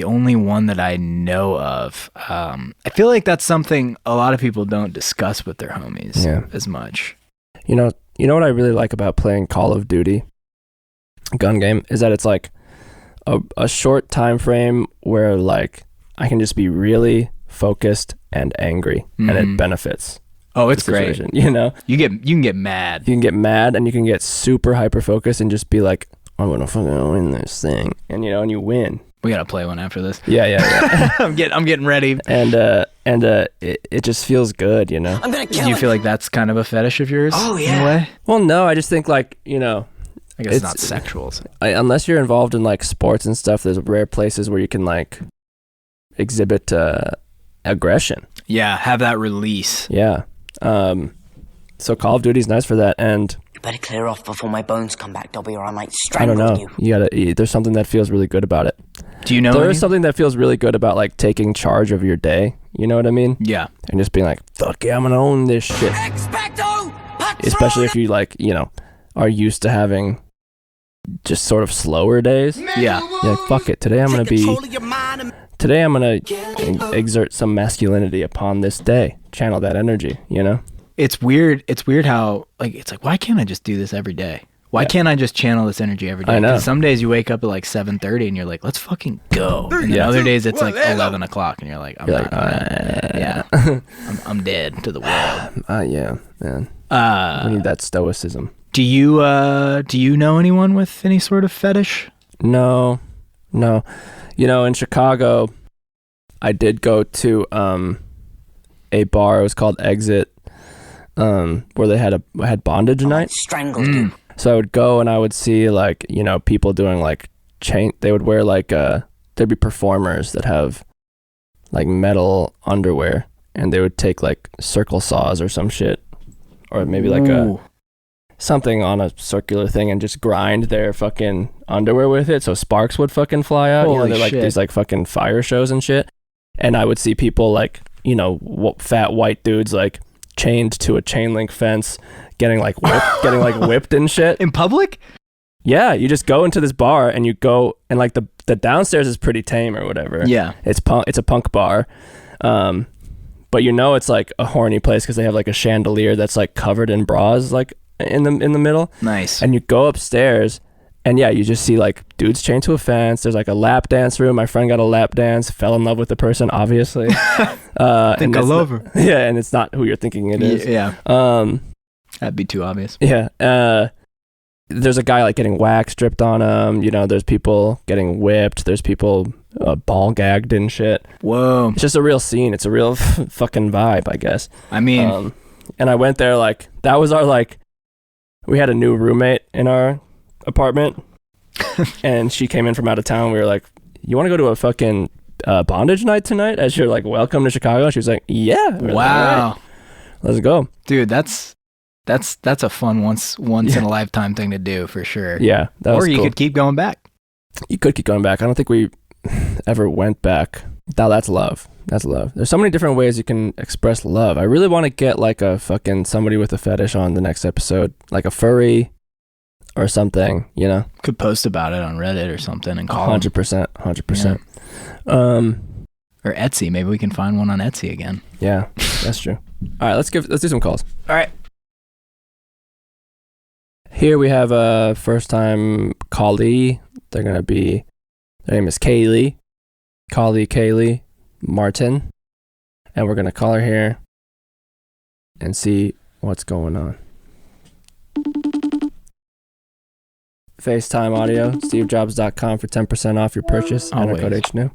only one that I know of. I feel like that's something a lot of people don't discuss with their homies as much. You know what I really like about playing Call of Duty gun game is that it's like a short time frame where like I can just be really focused and angry, and it benefits. Oh, it's great. You know, you can get mad. You can get mad, and you can get super hyper focused and just be like, I'm gonna fucking win this thing, and you know, and you win. We gotta play one after this. Yeah. I'm getting ready. And it just feels good, you know. I'm gonna kill Do you him. feel like that's kind of a fetish of yours? Oh, yeah. In a way? Well, no, I just think like, you know, I guess it's not sexual. So. Unless you're involved in like sports and stuff, there's rare places where you can like exhibit aggression. Yeah, have that release. Yeah. So Call of Duty's nice for that, and You better clear off before my bones come back, Dobby, or I might I don't strangle know. you. You gotta. There's something that feels really good about it. Do you know? There is something that feels really good about like taking charge of your day. You know what I mean? Yeah. And just being like, fuck yeah, I'm gonna own this shit. Especially if you like, are used to having just sort of slower days. Yeah. You're like, fuck it. Today I'm gonna exert some masculinity upon this day. Channel that energy. It's weird. It's weird how it's like, why can't I just do this every day? Why can't I just channel this energy every day? I know. 'Cause some days you wake up at like 7:30 and you're like, let's fucking go. And then other days it's like 11 o'clock and you're like, I'm dead to the world. Yeah, man. We need that stoicism. Do you know anyone with any sort of fetish? No. In Chicago, I did go to a bar. It was called Exit, where they had bondage night. Strangled you. So I would go and I would see people doing like chain. They would wear there'd be performers that have like metal underwear, and they would take like circle saws or some shit, or maybe like something on a circular thing and just grind their fucking underwear with it so sparks would fucking fly out. Holy they're like shit. these like fucking fire shows and shit. And I would see people like, fat white dudes like chained to a chain link fence getting like whipped and shit. In public? Yeah, you just go into this bar and you go and like the downstairs is pretty tame or whatever. Yeah. It's a punk bar. But it's like a horny place because they have like a chandelier that's like covered in bras like in the middle. Nice. And you go upstairs and you just see like dudes chained to a fence. There's like a lap dance room. My friend got a lap dance, fell in love with the person, obviously. Think I love her. Yeah, and it's not who you're thinking it is. Yeah. That'd be too obvious. Yeah. There's a guy like getting wax dripped on him. There's people getting whipped. There's people ball gagged and shit. Whoa. It's just a real scene. It's a real fucking vibe, I guess. I mean, and I went there like that was our like. We had a new roommate in our apartment, and she came in from out of town. We were like, "You want to go to a fucking bondage night tonight?" As you're like, "Welcome to Chicago." She was like, "Yeah." Wow. Like, "All right, let's go, dude. That's a fun once in a lifetime thing to do for sure. Yeah, that was or you cool. could keep going back. You could keep going back. I don't think we ever went back. Now that's love. That's love. There's so many different ways you can express love. I really want to get like a fucking somebody with a fetish on the next episode, like a furry or something, Could post about it on Reddit or something and call 100%. Or Etsy. Maybe we can find one on Etsy again. Yeah, that's true. All right, let's do some calls. All right. Here we have a first time callee. Their name is Kaylee Martin, and we're gonna call her here and see what's going on. FaceTime audio, stevejobs.com for 10% off your purchase. Enter code HNEW.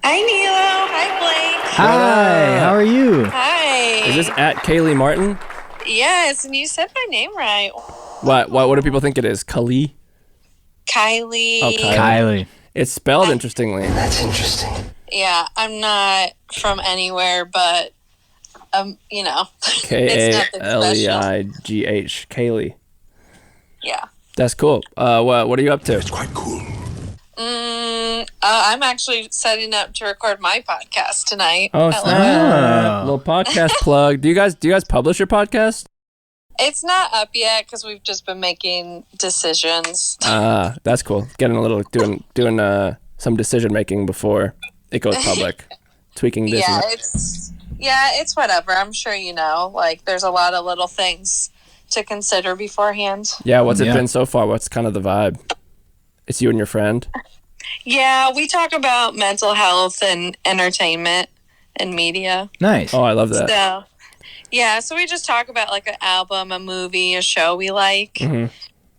Hi, Nilo. Hi, Blake. Hi, how are you? Hi. Is this at Kaylee Martin? Yes, and you said my name right. What do people think it is? Kylie? Kylie. Oh, Kylie. It's spelled interestingly. That's interesting. Yeah, I'm not from anywhere, but, K-A-L-E-I-G-H. Kaylee. Yeah. That's cool. What are you up to? It's quite cool. I'm actually setting up to record my podcast tonight. Oh, snap. Little podcast plug. Do you guys publish your podcast? It's not up yet because we've just been making decisions. That's cool. Getting a little doing some decision making before it goes public. Tweaking this. It's whatever. I'm sure there's a lot of little things to consider beforehand. Yeah, what's it been so far? What's kind of the vibe? It's you and your friend? Yeah, we talk about mental health and entertainment and media. Nice. Oh, I love that. So we just talk about like an album, a movie, a show we like.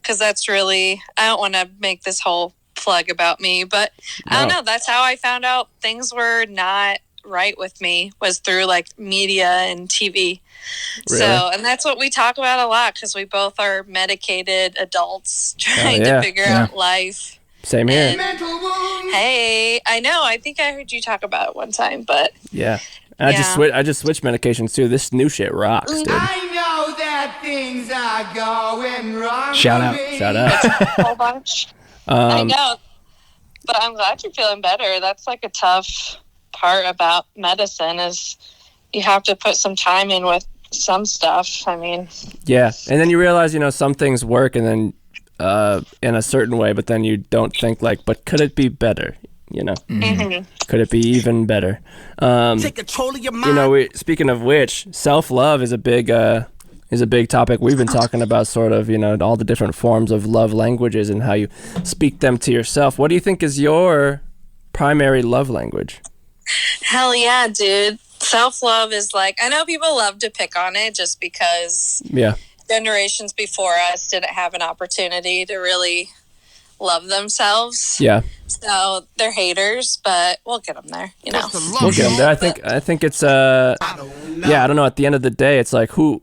Because that's really, I don't want to make this whole plug about me, but I don't know. That's how I found out things were not right with me, was through like media and TV. Really? So, and that's what we talk about a lot because we both are medicated adults trying to figure out life. Same here. Hey, I know. I think I heard you talk about it one time, but yeah, And I just switched medications too. This new shit rocks, dude. I know that things are going wrong. Shout out. A whole bunch. I know, but I'm glad you're feeling better. That's like a tough part about medicine is you have to put some time in with some stuff. I mean, yeah, and then you realize, some things work, and then in a certain way, but then you don't think like, but could it be better? Could it be even better? Take control of your mind. Speaking of which, self-love is a big topic. We've been talking about sort of, all the different forms of love languages and how you speak them to yourself. What do you think is your primary love language? Hell yeah, dude. Self-love is like, I know people love to pick on it just because generations before us didn't have an opportunity to really love themselves. Yeah. So they're haters, but we'll get them there, We'll get them there. I think it's I don't know. At the end of the day, it's like who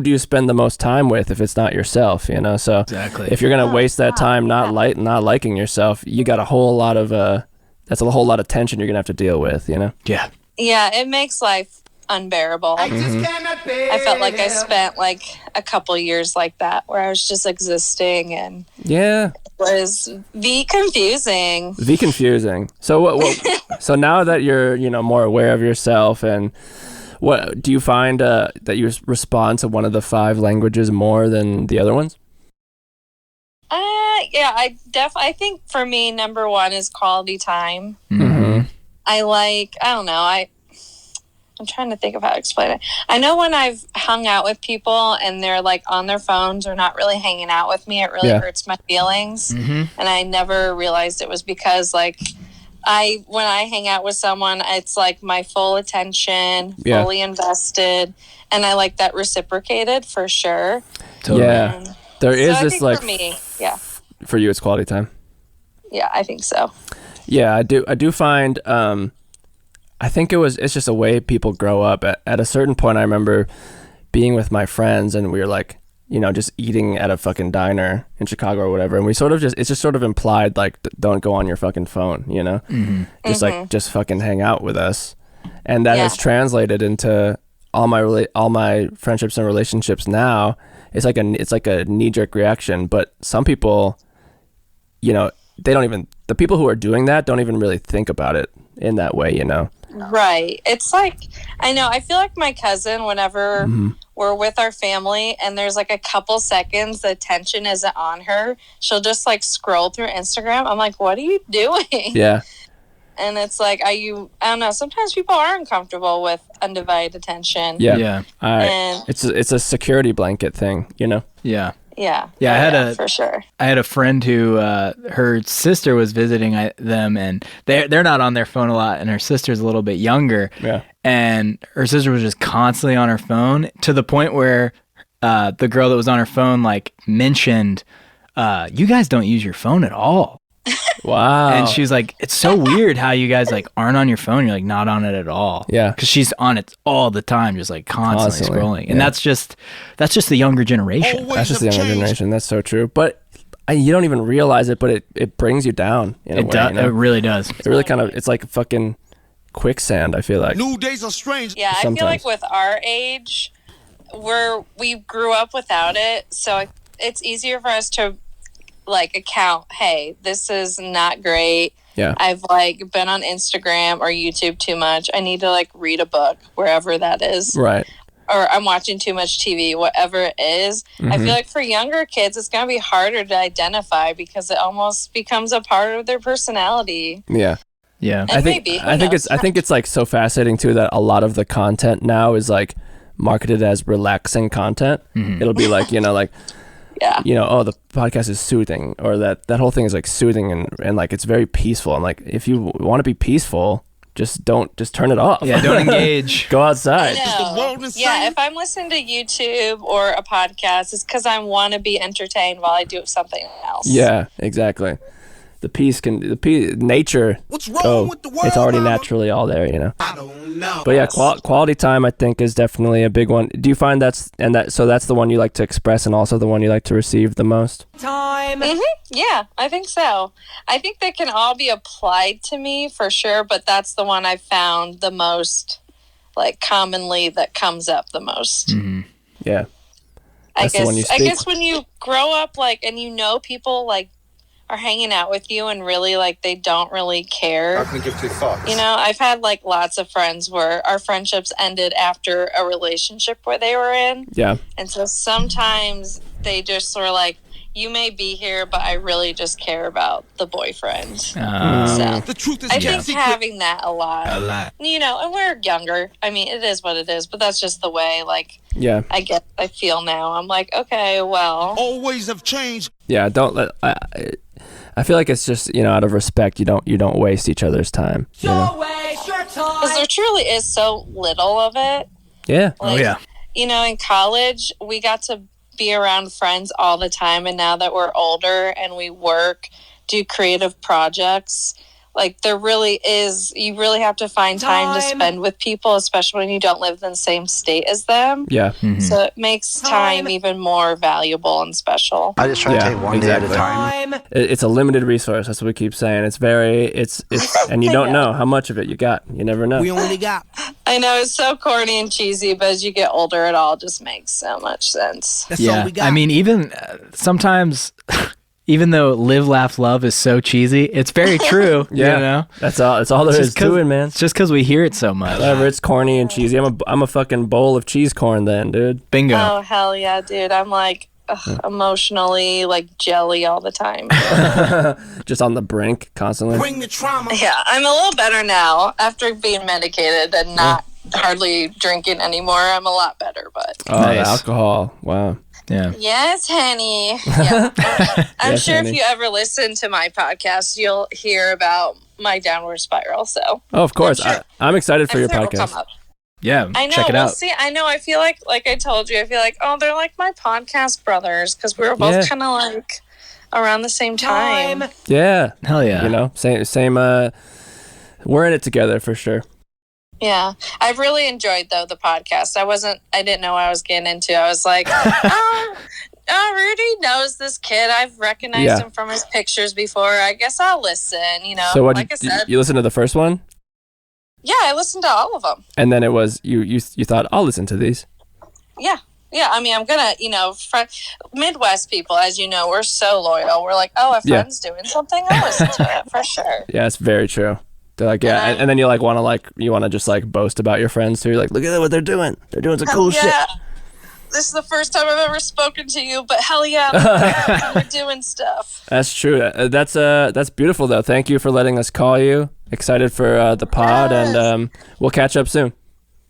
do you spend the most time with if it's not yourself, So exactly. If you're gonna waste that time not liking yourself, you got a whole lot of that's a whole lot of tension you're gonna have to deal with, Yeah. Yeah, it makes life unbearable. I felt like I spent like a couple years like that where I was just existing and it was confusing. So what so now that you're more aware of yourself, and what do you find that you respond to one of the 5 languages more than the other ones? I think for me number 1 is quality time. I'm trying to think of how to explain it. I know when I've hung out with people and they're like on their phones or not really hanging out with me, it really hurts my feelings. And I never realized it was because like when I hang out with someone, it's like my full attention, fully invested, and I like that reciprocated for sure. Totally. Yeah. There is this like for me, for you it's quality time. Yeah, I think so. Yeah, I do find I think it's just a way people grow up. At a certain point, I remember being with my friends and we were like, just eating at a fucking diner in Chicago or whatever. And we it's just sort of implied like, don't go on your fucking phone, just fucking hang out with us. And that has translated into all my friendships and relationships now. It's like a knee-jerk reaction, but some people, they don't even, the people who are doing that don't even really think about it in that way, Right. It's like, I know, I feel like my cousin, whenever we're with our family and there's like a couple seconds the attention isn't on her, she'll just like scroll through Instagram. I'm like, what are you doing? Yeah. And it's like, I don't know, sometimes people are uncomfortable with undivided attention. Yeah. It's a security blanket thing, Yeah. Yeah. Yeah, for sure. I had a friend who her sister was visiting them, and they're not on their phone a lot, and her sister's a little bit younger. Yeah. And her sister was just constantly on her phone to the point where the girl that was on her phone like mentioned, "You guys don't use your phone at all." Wow. And she was like, it's so weird how you guys like aren't on your phone. You're like not on it at all. Yeah. Because she's on it all the time, just like constantly scrolling. And that's just the younger generation. That's just the younger generation. That's so true. But you don't even realize it, but it brings you down in a way. It really does. It really kind of, it's like fucking quicksand, I feel like. New days are strange. Yeah, I feel like with our age, we grew up without it. So it's easier for us to like account, hey, this is not great. Yeah. I've like been on Instagram or YouTube too much. I need to like read a book, wherever that is. Right. Or I'm watching too much TV, whatever it is. I feel like for younger kids, it's going to be harder to identify because it almost becomes a part of their personality. Yeah. Yeah. And I think it's like so fascinating too that a lot of the content now is like marketed as relaxing content. It'll be like, oh, the podcast is soothing, or that whole thing is like soothing and like it's very peaceful. I'm like, if you want to be peaceful, just turn it off. Yeah, don't engage. Go outside. Yeah, if I'm listening to YouTube or a podcast, it's because I want to be entertained while I do something else. Yeah, exactly. Nature. What's wrong with the world? It's already naturally all there, I don't know. But yeah, quality time I think is definitely a big one. Do you find that's the one you like to express and also the one you like to receive the most? Time. Yeah, I think so. I think they can all be applied to me for sure, but that's the one I've found the most like commonly that comes up the most. Mm-hmm. Yeah. I guess when you grow up, like, and you know people like are hanging out with you and really like they don't really care. I couldn't give two fucks. You know, I've had like lots of friends where our friendships ended after a relationship where they were in. Yeah. And so sometimes they just sort of like, you may be here, but I really just care about the boyfriend. So The truth is, I think having that a lot. You know, and we're younger. I mean, it is what it is, but that's just the way, like, yeah. I feel now. I'm like, okay, well. always have changed. Yeah, don't let... I feel like it's just, you know, out of respect, you don't waste each other's time. You know? Because there truly is so little of it. Yeah. Like, you know, in college, we got to be around friends all the time, and now that we're older and we work, do creative projects, like there really is, you really have to find time to spend with people, especially when you don't live in the same state as them. Yeah. Mm-hmm. So it makes time even more valuable and special. I just try to take one day at a time. It's a limited resource. That's what we keep saying. It's and you don't know how much of it you got. You never know. We only got. I know it's so corny and cheesy, but as you get older, it all just makes so much sense. That's all we got. I mean, even sometimes, even though "Live, Laugh, Love" is so cheesy, it's very true. Yeah. You know, That's all there is to it, man. It's just because we hear it so much. Whatever, it's corny and cheesy. I'm a fucking bowl of cheese corn then, dude. Bingo. Oh, hell yeah, dude. I'm like emotionally like jelly all the time. Just on the brink constantly. Bring the trauma. Yeah, I'm a little better now after being medicated and not hardly drinking anymore. I'm a lot better, but. Oh, the alcohol. Wow. Yeah. Yes, honey. Yeah. I'm Yes, sure honey. if you ever listen to my podcast, you'll hear about my downward spiral. So. Oh, of course. I'm sure- I'm excited for your I'm sure it'll podcast. come up. Yeah. I know. Check it Well, out. see, I know. I feel like I told you, I feel like, oh, they're like my podcast brothers because we were both kind of like around the same time. Yeah. Hell yeah. You know, same. We're in it together for sure. Yeah, I've really enjoyed though the podcast. I didn't know what I was getting into. I was like, oh, Rudy knows this kid. I've recognized him from his pictures before. I guess I'll listen. You know, So what? like I said, You listened to the first one? yeah, I listened to all of them. And then it was you thought I'll listen to these. Yeah. Yeah, I mean, I'm gonna, you know, Midwest people, as you know, we're so loyal. We're like, oh, a friend's doing something, I'll listen to it for sure. Yeah, it's very true. They're like, yeah, and then you want to just like boast about your friends too. You're like, look at what they're doing. They're doing some cool shit. This is the first time I've ever spoken to you, but hell yeah, we're doing stuff. That's true. That's beautiful though. Thank you for letting us call you. Excited for the pod, and we'll catch up soon.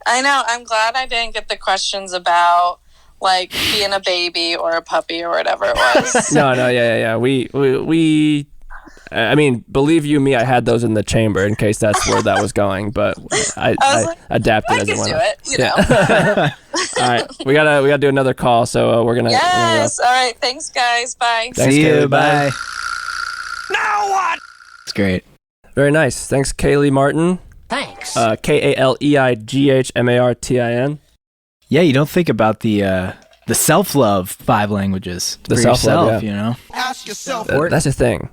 I know. I'm glad I didn't get the questions about like being a baby or a puppy or whatever it was. No, yeah. We I mean, believe you me, I had those in the chamber in case that's where that was going, but I adapted as it went. I could do it, you know. All right, we gotta do another call, so we're gonna. Yes. All right. Thanks, guys. Bye. Thanks, See Kaylee, you. Bye. Now what? It's great. Very nice. Thanks, Kaylee Martin. Thanks. KALEIGHMARTIN. Yeah, you don't think about the self-love 5 languages. The for self-love, yourself, you know. Ask yourself. That's the thing.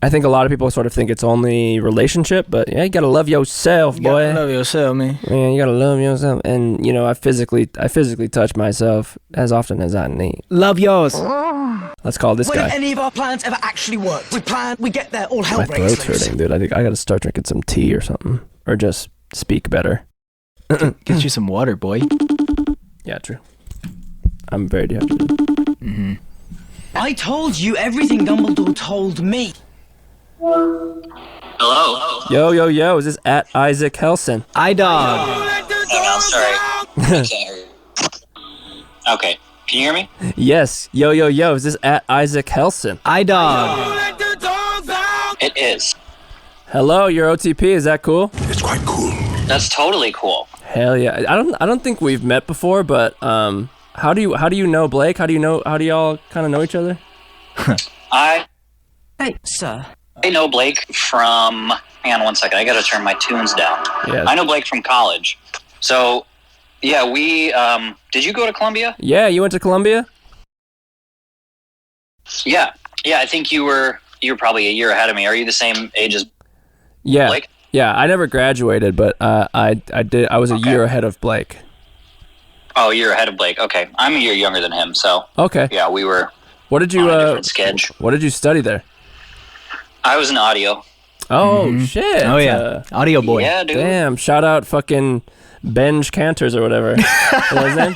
I think a lot of people sort of think it's only relationship, but yeah, you gotta love yourself, boy. You gotta love yourself, man. Yeah, you gotta love yourself, and you know, I physically touch myself as often as I need. Love yours. Let's call this guy. Any of our plans ever actually worked? We plan, we get there, all hell My breaks throat's loose. hurting, dude. I think I gotta start drinking some tea or something, or just speak better. Get you some water, boy. Yeah, true. I'm very dehydrated. Mm-hmm. I told you everything Dumbledore told me. Hello. Yo, is this at Isaac Helson? iDog. Oh no, sorry. I can't hear you. Okay, can you hear me? Yes. Yo, is this at Isaac Helson? iDog. It is. Hello, your OTP. Is that cool? It's quite cool. That's totally cool. Hell yeah. I don't think we've met before, but how do you know Blake? How do y'all kind of know each other? Hey, sir. I know Blake from... Hang on one second. I gotta turn my tunes down. Yeah. I know Blake from college. So, yeah, we... did you go to Columbia? Yeah, you went to Columbia? Yeah. Yeah, I think you were probably a year ahead of me. Are you the same age as Yeah. Blake? Yeah, I never graduated, but I did. I was a year ahead of Blake. Oh, you're ahead of Blake. Okay, I'm a year younger than him, so. Okay. Yeah, we were. What did you? On a different schedule. What did you study there? I was in audio. Oh shit! Oh yeah, audio boy. Yeah, dude. Damn! Shout out fucking Benj Cantors or whatever. What was his name?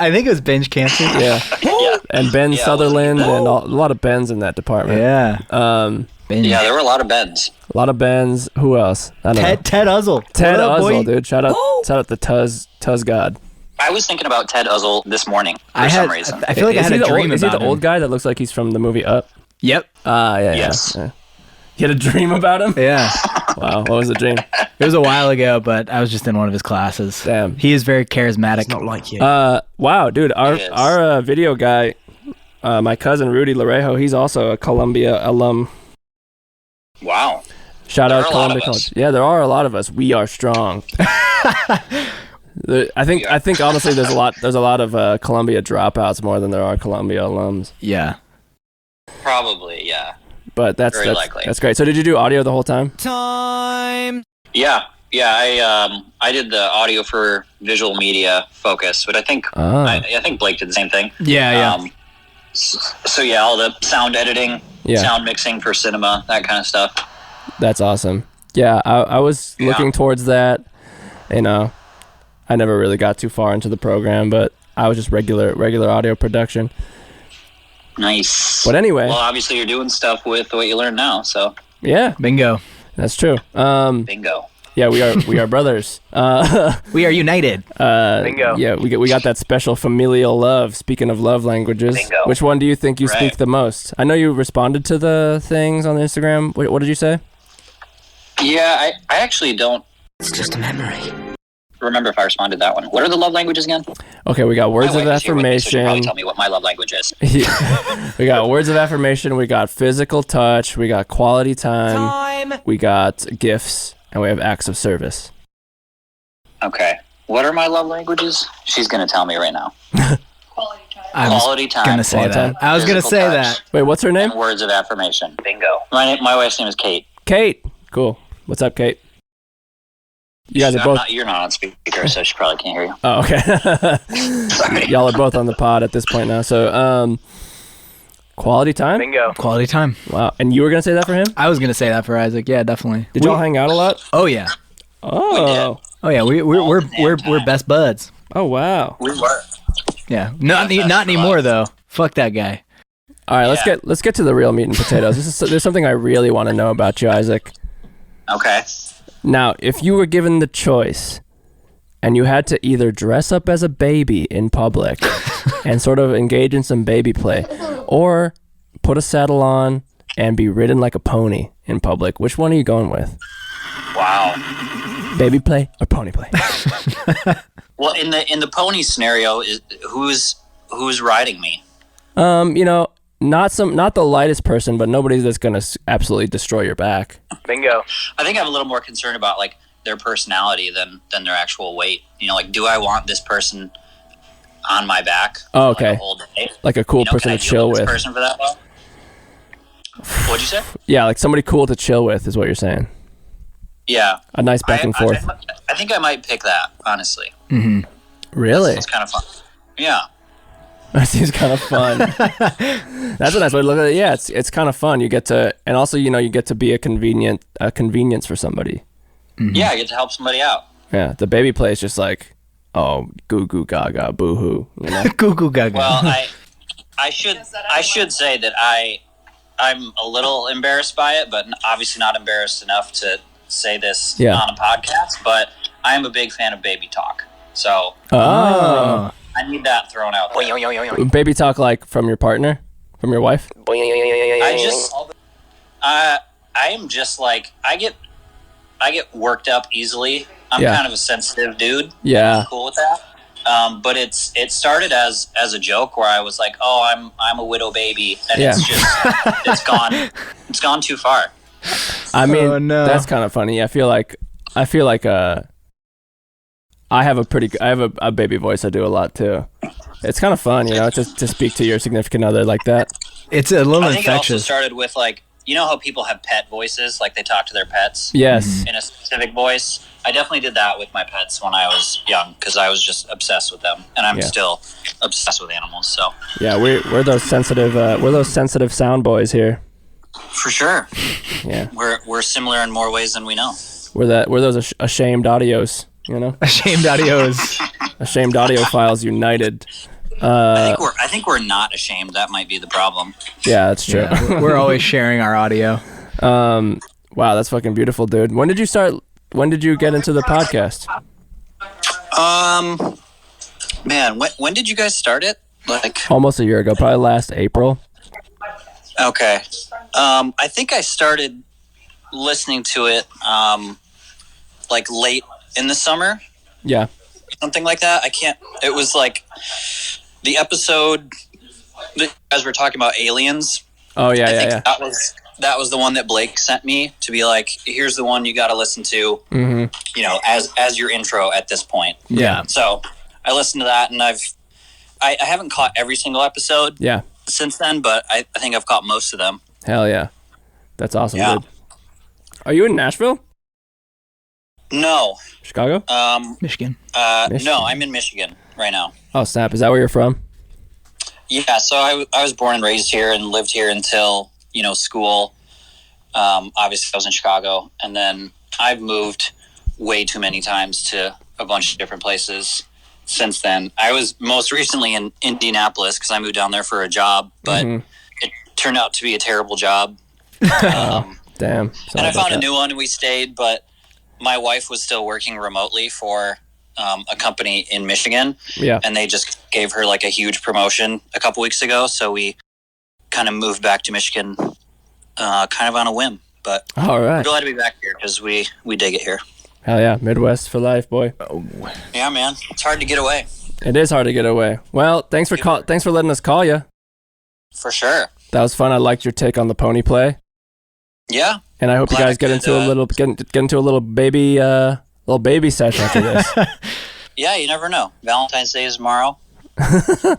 I think it was Benj Cantor. Yeah. Yeah. And Ben Sutherland and a lot of Bens in that department. Yeah. Yeah, there were a lot of Bens. A lot of Bens. Who else? I don't know. Ted Uzzle. Ted What up, Uzzle, boy? dude. Shout out the Tuz God. I was thinking about Ted Uzzle this morning for some reason. I feel like I had a dream about Is he the him. old guy that looks like he's from the movie Up? Yep. Yeah. Yes. Yeah. You had a dream about him? Yeah. Wow. What was the dream? It was a while ago, but I was just in one of his classes. Damn. He is very charismatic. Not like you. Wow, dude. Our video guy, my cousin Rudy Lorejo, he's also a Columbia alum. Wow. Shout out There are a lot Columbia of us. College. Yeah, there are a lot of us. We are strong. I think honestly there's a lot of Columbia dropouts more than there are Columbia alums. Yeah. Probably, yeah. But that's likely. That's great. So did you do audio the whole time? Yeah. I did the audio for visual media focus, but I think I think Blake did the same thing. Yeah. So yeah, all the sound editing, sound mixing for cinema, that kind of stuff. That's awesome. Yeah, I was looking towards that. You know, I never really got too far into the program, but I was just regular audio production. Nice. But anyway. Well, obviously you're doing stuff with what you learn now, so. Yeah. Bingo. That's true. Bingo. Yeah, we are brothers. We are united. Bingo. Yeah, we got that special familial love. Speaking of love languages, Bingo. Which one do you think you speak the most? I know you responded to the things on Instagram. What did you say? Yeah, I actually don't. It's just a memory. Remember if I responded to that one. What are the love languages again? Okay, we got words of affirmation. Probably tell me what my love language is. We got words of affirmation. We got physical touch. We got quality time. We got gifts, and we have acts of service. Okay. What are my love languages? She's gonna tell me right now. Quality time. Gonna say that. I was gonna Physical say touch, that. Wait, what's her name? and words of affirmation. Bingo. My wife's name is Kate. Kate. Cool. What's up, Kate? You guys are both. You're not on speaker, so she probably can't hear you. Oh, okay. Sorry. Y'all are both on the pod at this point now. So, quality time? Bingo. Quality time. Wow. And you were going to say that for him? I was gonna say that for Isaac. Yeah, definitely. Did y'all hang out a lot? Oh yeah. Oh. Oh yeah. We're best buds. Oh, wow. We were. Yeah. Not anymore though. Fuck that guy. All right, let's get to the real meat and potatoes. There's something I really want to know about you, Isaac. Okay. Now, if you were given the choice and you had to either dress up as a baby in public and sort of engage in some baby play, or put a saddle on and be ridden like a pony in public, which one are you going with? Wow. Baby play or pony play? Well, in the pony scenario, is who's riding me? You know, not the lightest person, but nobody that's gonna absolutely destroy your back. Bingo. I think I'm a little more concerned about like their personality than their actual weight. You know, like, do I want this person on my back? Oh, okay. Like a whole day? Like a cool person can I to deal chill with with. this person for that long? What'd you say? Yeah, like somebody cool to chill with is what you're saying. Yeah. A nice back and forth. I think I might pick that, honestly. Mm-hmm. Really? It's kind of fun. Yeah. That seems kind of fun. That's a nice way to look at it. Yeah, it's kind of fun. You get to, and also, you know, you get to be a convenience for somebody. Mm-hmm. Yeah, I get to help somebody out. Yeah, the baby play is just like, oh, goo goo gaga, boo hoo. You know? Goo goo gaga. Well, I should say that I'm a little embarrassed by it, but obviously not embarrassed enough to say this on a podcast. But I am a big fan of baby talk, so I need that thrown out there. Baby talk like from your partner, from your wife. I am just like I get worked up easily. I'm kind of a sensitive dude. Yeah, I'm cool with that. But it started as a joke where I was like, oh, I'm a widow baby, and it's just it's gone too far. I mean, that's kind of funny. I feel like I have a baby voice. I do a lot too. It's kind of fun, you know, to speak to your significant other like that. It's a little I think infectious. it also started with like you know how people have pet voices, like they talk to their pets? Yes. In a specific voice. I definitely did that with my pets when I was young because I was just obsessed with them, and I'm still obsessed with animals. So yeah, we're those sensitive sound boys here. For sure. Yeah. We're similar in more ways than we know. We're those ashamed audios, you know? Ashamed audios. Ashamed audiophile united. I think we're not ashamed. That might be the problem. Yeah, that's true. Yeah, we're always sharing our audio. Wow, that's fucking beautiful, dude. When did you get into the podcast? Man, when did you guys start it? Like almost a year ago, probably last April. Okay. I think I started listening to it like late in the summer. Yeah. Something like that. It was like the episode that you guys were talking about aliens. Oh yeah, yeah. That was the one that Blake sent me to be like, here's the one you got to listen to. Mm-hmm. You know, as your intro at this point. Yeah. So I listened to that, and I haven't caught every single episode. Yeah. Since then, but I think I've caught most of them. Hell yeah, that's awesome, yeah. Dude. Are you in Nashville? No. Chicago? Michigan. Michigan. No, I'm in Michigan right now. Oh snap! Is that where you're from? Yeah, so I was born and raised here and lived here until school. Obviously, I was in Chicago, and then I've moved way too many times to a bunch of different places since then. I was most recently in Indianapolis because I moved down there for a job, but it turned out to be a terrible job. Damn. And I found a new one, and we stayed, but my wife was still working remotely for a company in Michigan. Yeah. And they just gave her like a huge promotion a couple weeks ago. So we kind of moved back to Michigan kind of on a whim. But all right. We're glad to be back here because we dig it here. Hell yeah. Midwest for life, boy. Oh. Yeah, man. It's hard to get away. It is hard to get away. Well, thanks for letting us call you. For sure. That was fun. I liked your take on the pony play. Yeah. And I hope you guys get into a little baby session after this. Yeah, you never know. Valentine's Day is tomorrow.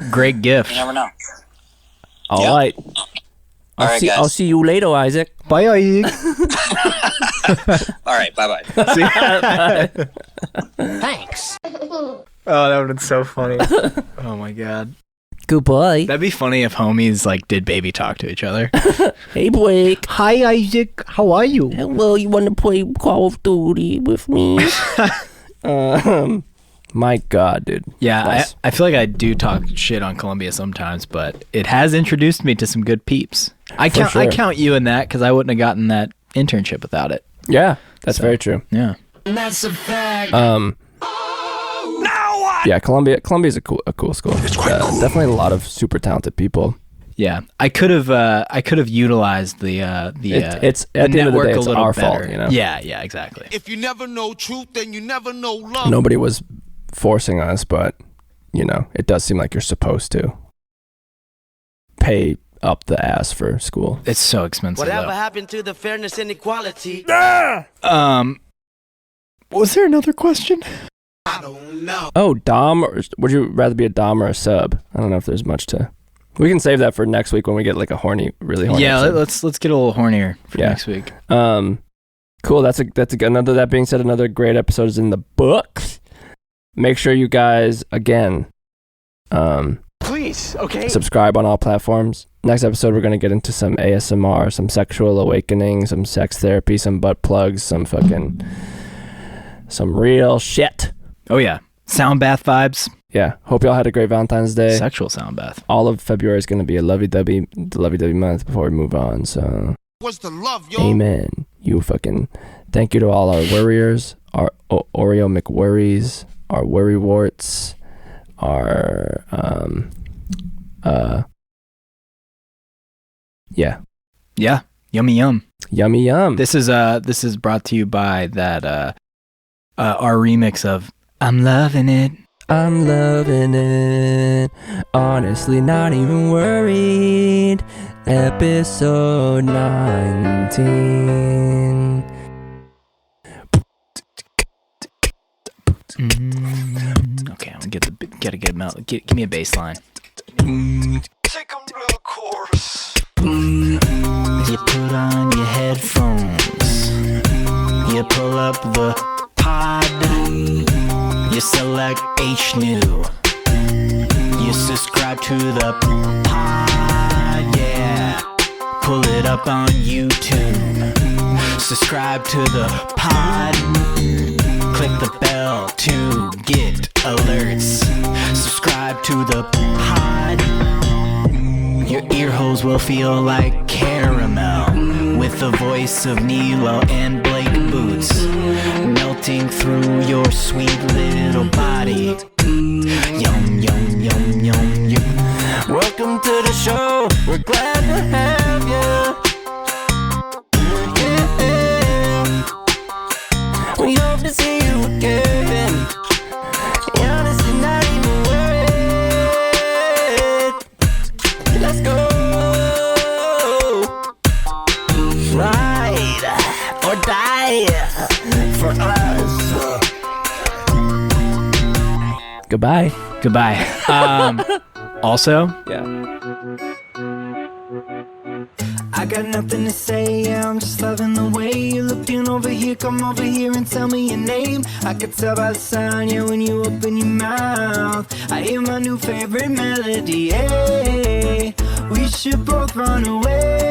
Great gift. You never know. All right. All right, guys. I'll see you later, Isaac. Bye, Isaac. All right, bye-bye. Thanks. Oh, that would have been so funny. Oh my god. Goodbye. That'd be funny if homies did baby talk to each other. Hey Blake. Hi Isaac. How are you? Well, you want to play Call of Duty with me? My god, dude. Yeah, nice. I feel like I do talk shit on Columbia sometimes, but it has introduced me to some good peeps. I count you in that because I wouldn't have gotten that internship without it. Yeah, that's very true. Yeah. That's a fact. Yeah, Columbia's a cool school. It's quite cool. Definitely a lot of super talented people. Yeah, I could have utilized the it's at the end of the day, it's our fault, you know. Yeah, exactly. If you never know truth, then you never know love. Nobody was forcing us, but it does seem like you're supposed to pay up the ass for school. It's so expensive. Whatever happened to the fairness and equality? Was there another question? I don't know. Oh, Dom, or would you rather be a Dom or a sub? I don't know if there's much to. We can save that for next week when we get like a really horny. Yeah, episode. let's get a little hornier for next week. Cool. That's a that being said, another great episode is in the books. Make sure you guys again, Please, okay. subscribe on all platforms. Next episode, we're gonna get into some ASMR, some sexual awakening, some sex therapy, some butt plugs, some real shit. Oh yeah, sound bath vibes. Yeah. Hope y'all had a great Valentine's Day. Sexual sound bath. All of February is gonna be a lovey-dovey month before we move on. So. What's the love, yo? Amen. Thank you to all our worriers, our Oreo McWorries, our worry warts, our Yummy yum. This is brought to you by that our remix of I'm Loving It. I'm loving it. Honestly, not even worried. Episode 19. Okay, I'm gonna gotta get him out. Give me a bass line. Take 'em to the chorus. You put on up on YouTube. Subscribe to the pod. Click the bell to get alerts. Subscribe to the pod. Your ear holes will feel like caramel with the voice of Nilo and Blake Boots melting through your sweet little body. Yum, yum, yum, yum, yum. Welcome to the show. We're glad to have you. Yeah. We hope to see you again. Honestly, not even worried. Let's go. Ride or die for us. Goodbye. Goodbye. Also, yeah. I got nothing to say, yeah, I'm just loving the way you're looking over here. Come over here and tell me your name. I could tell by the sound, yeah, when you open your mouth. I hear my new favorite melody, hey. We should both run away.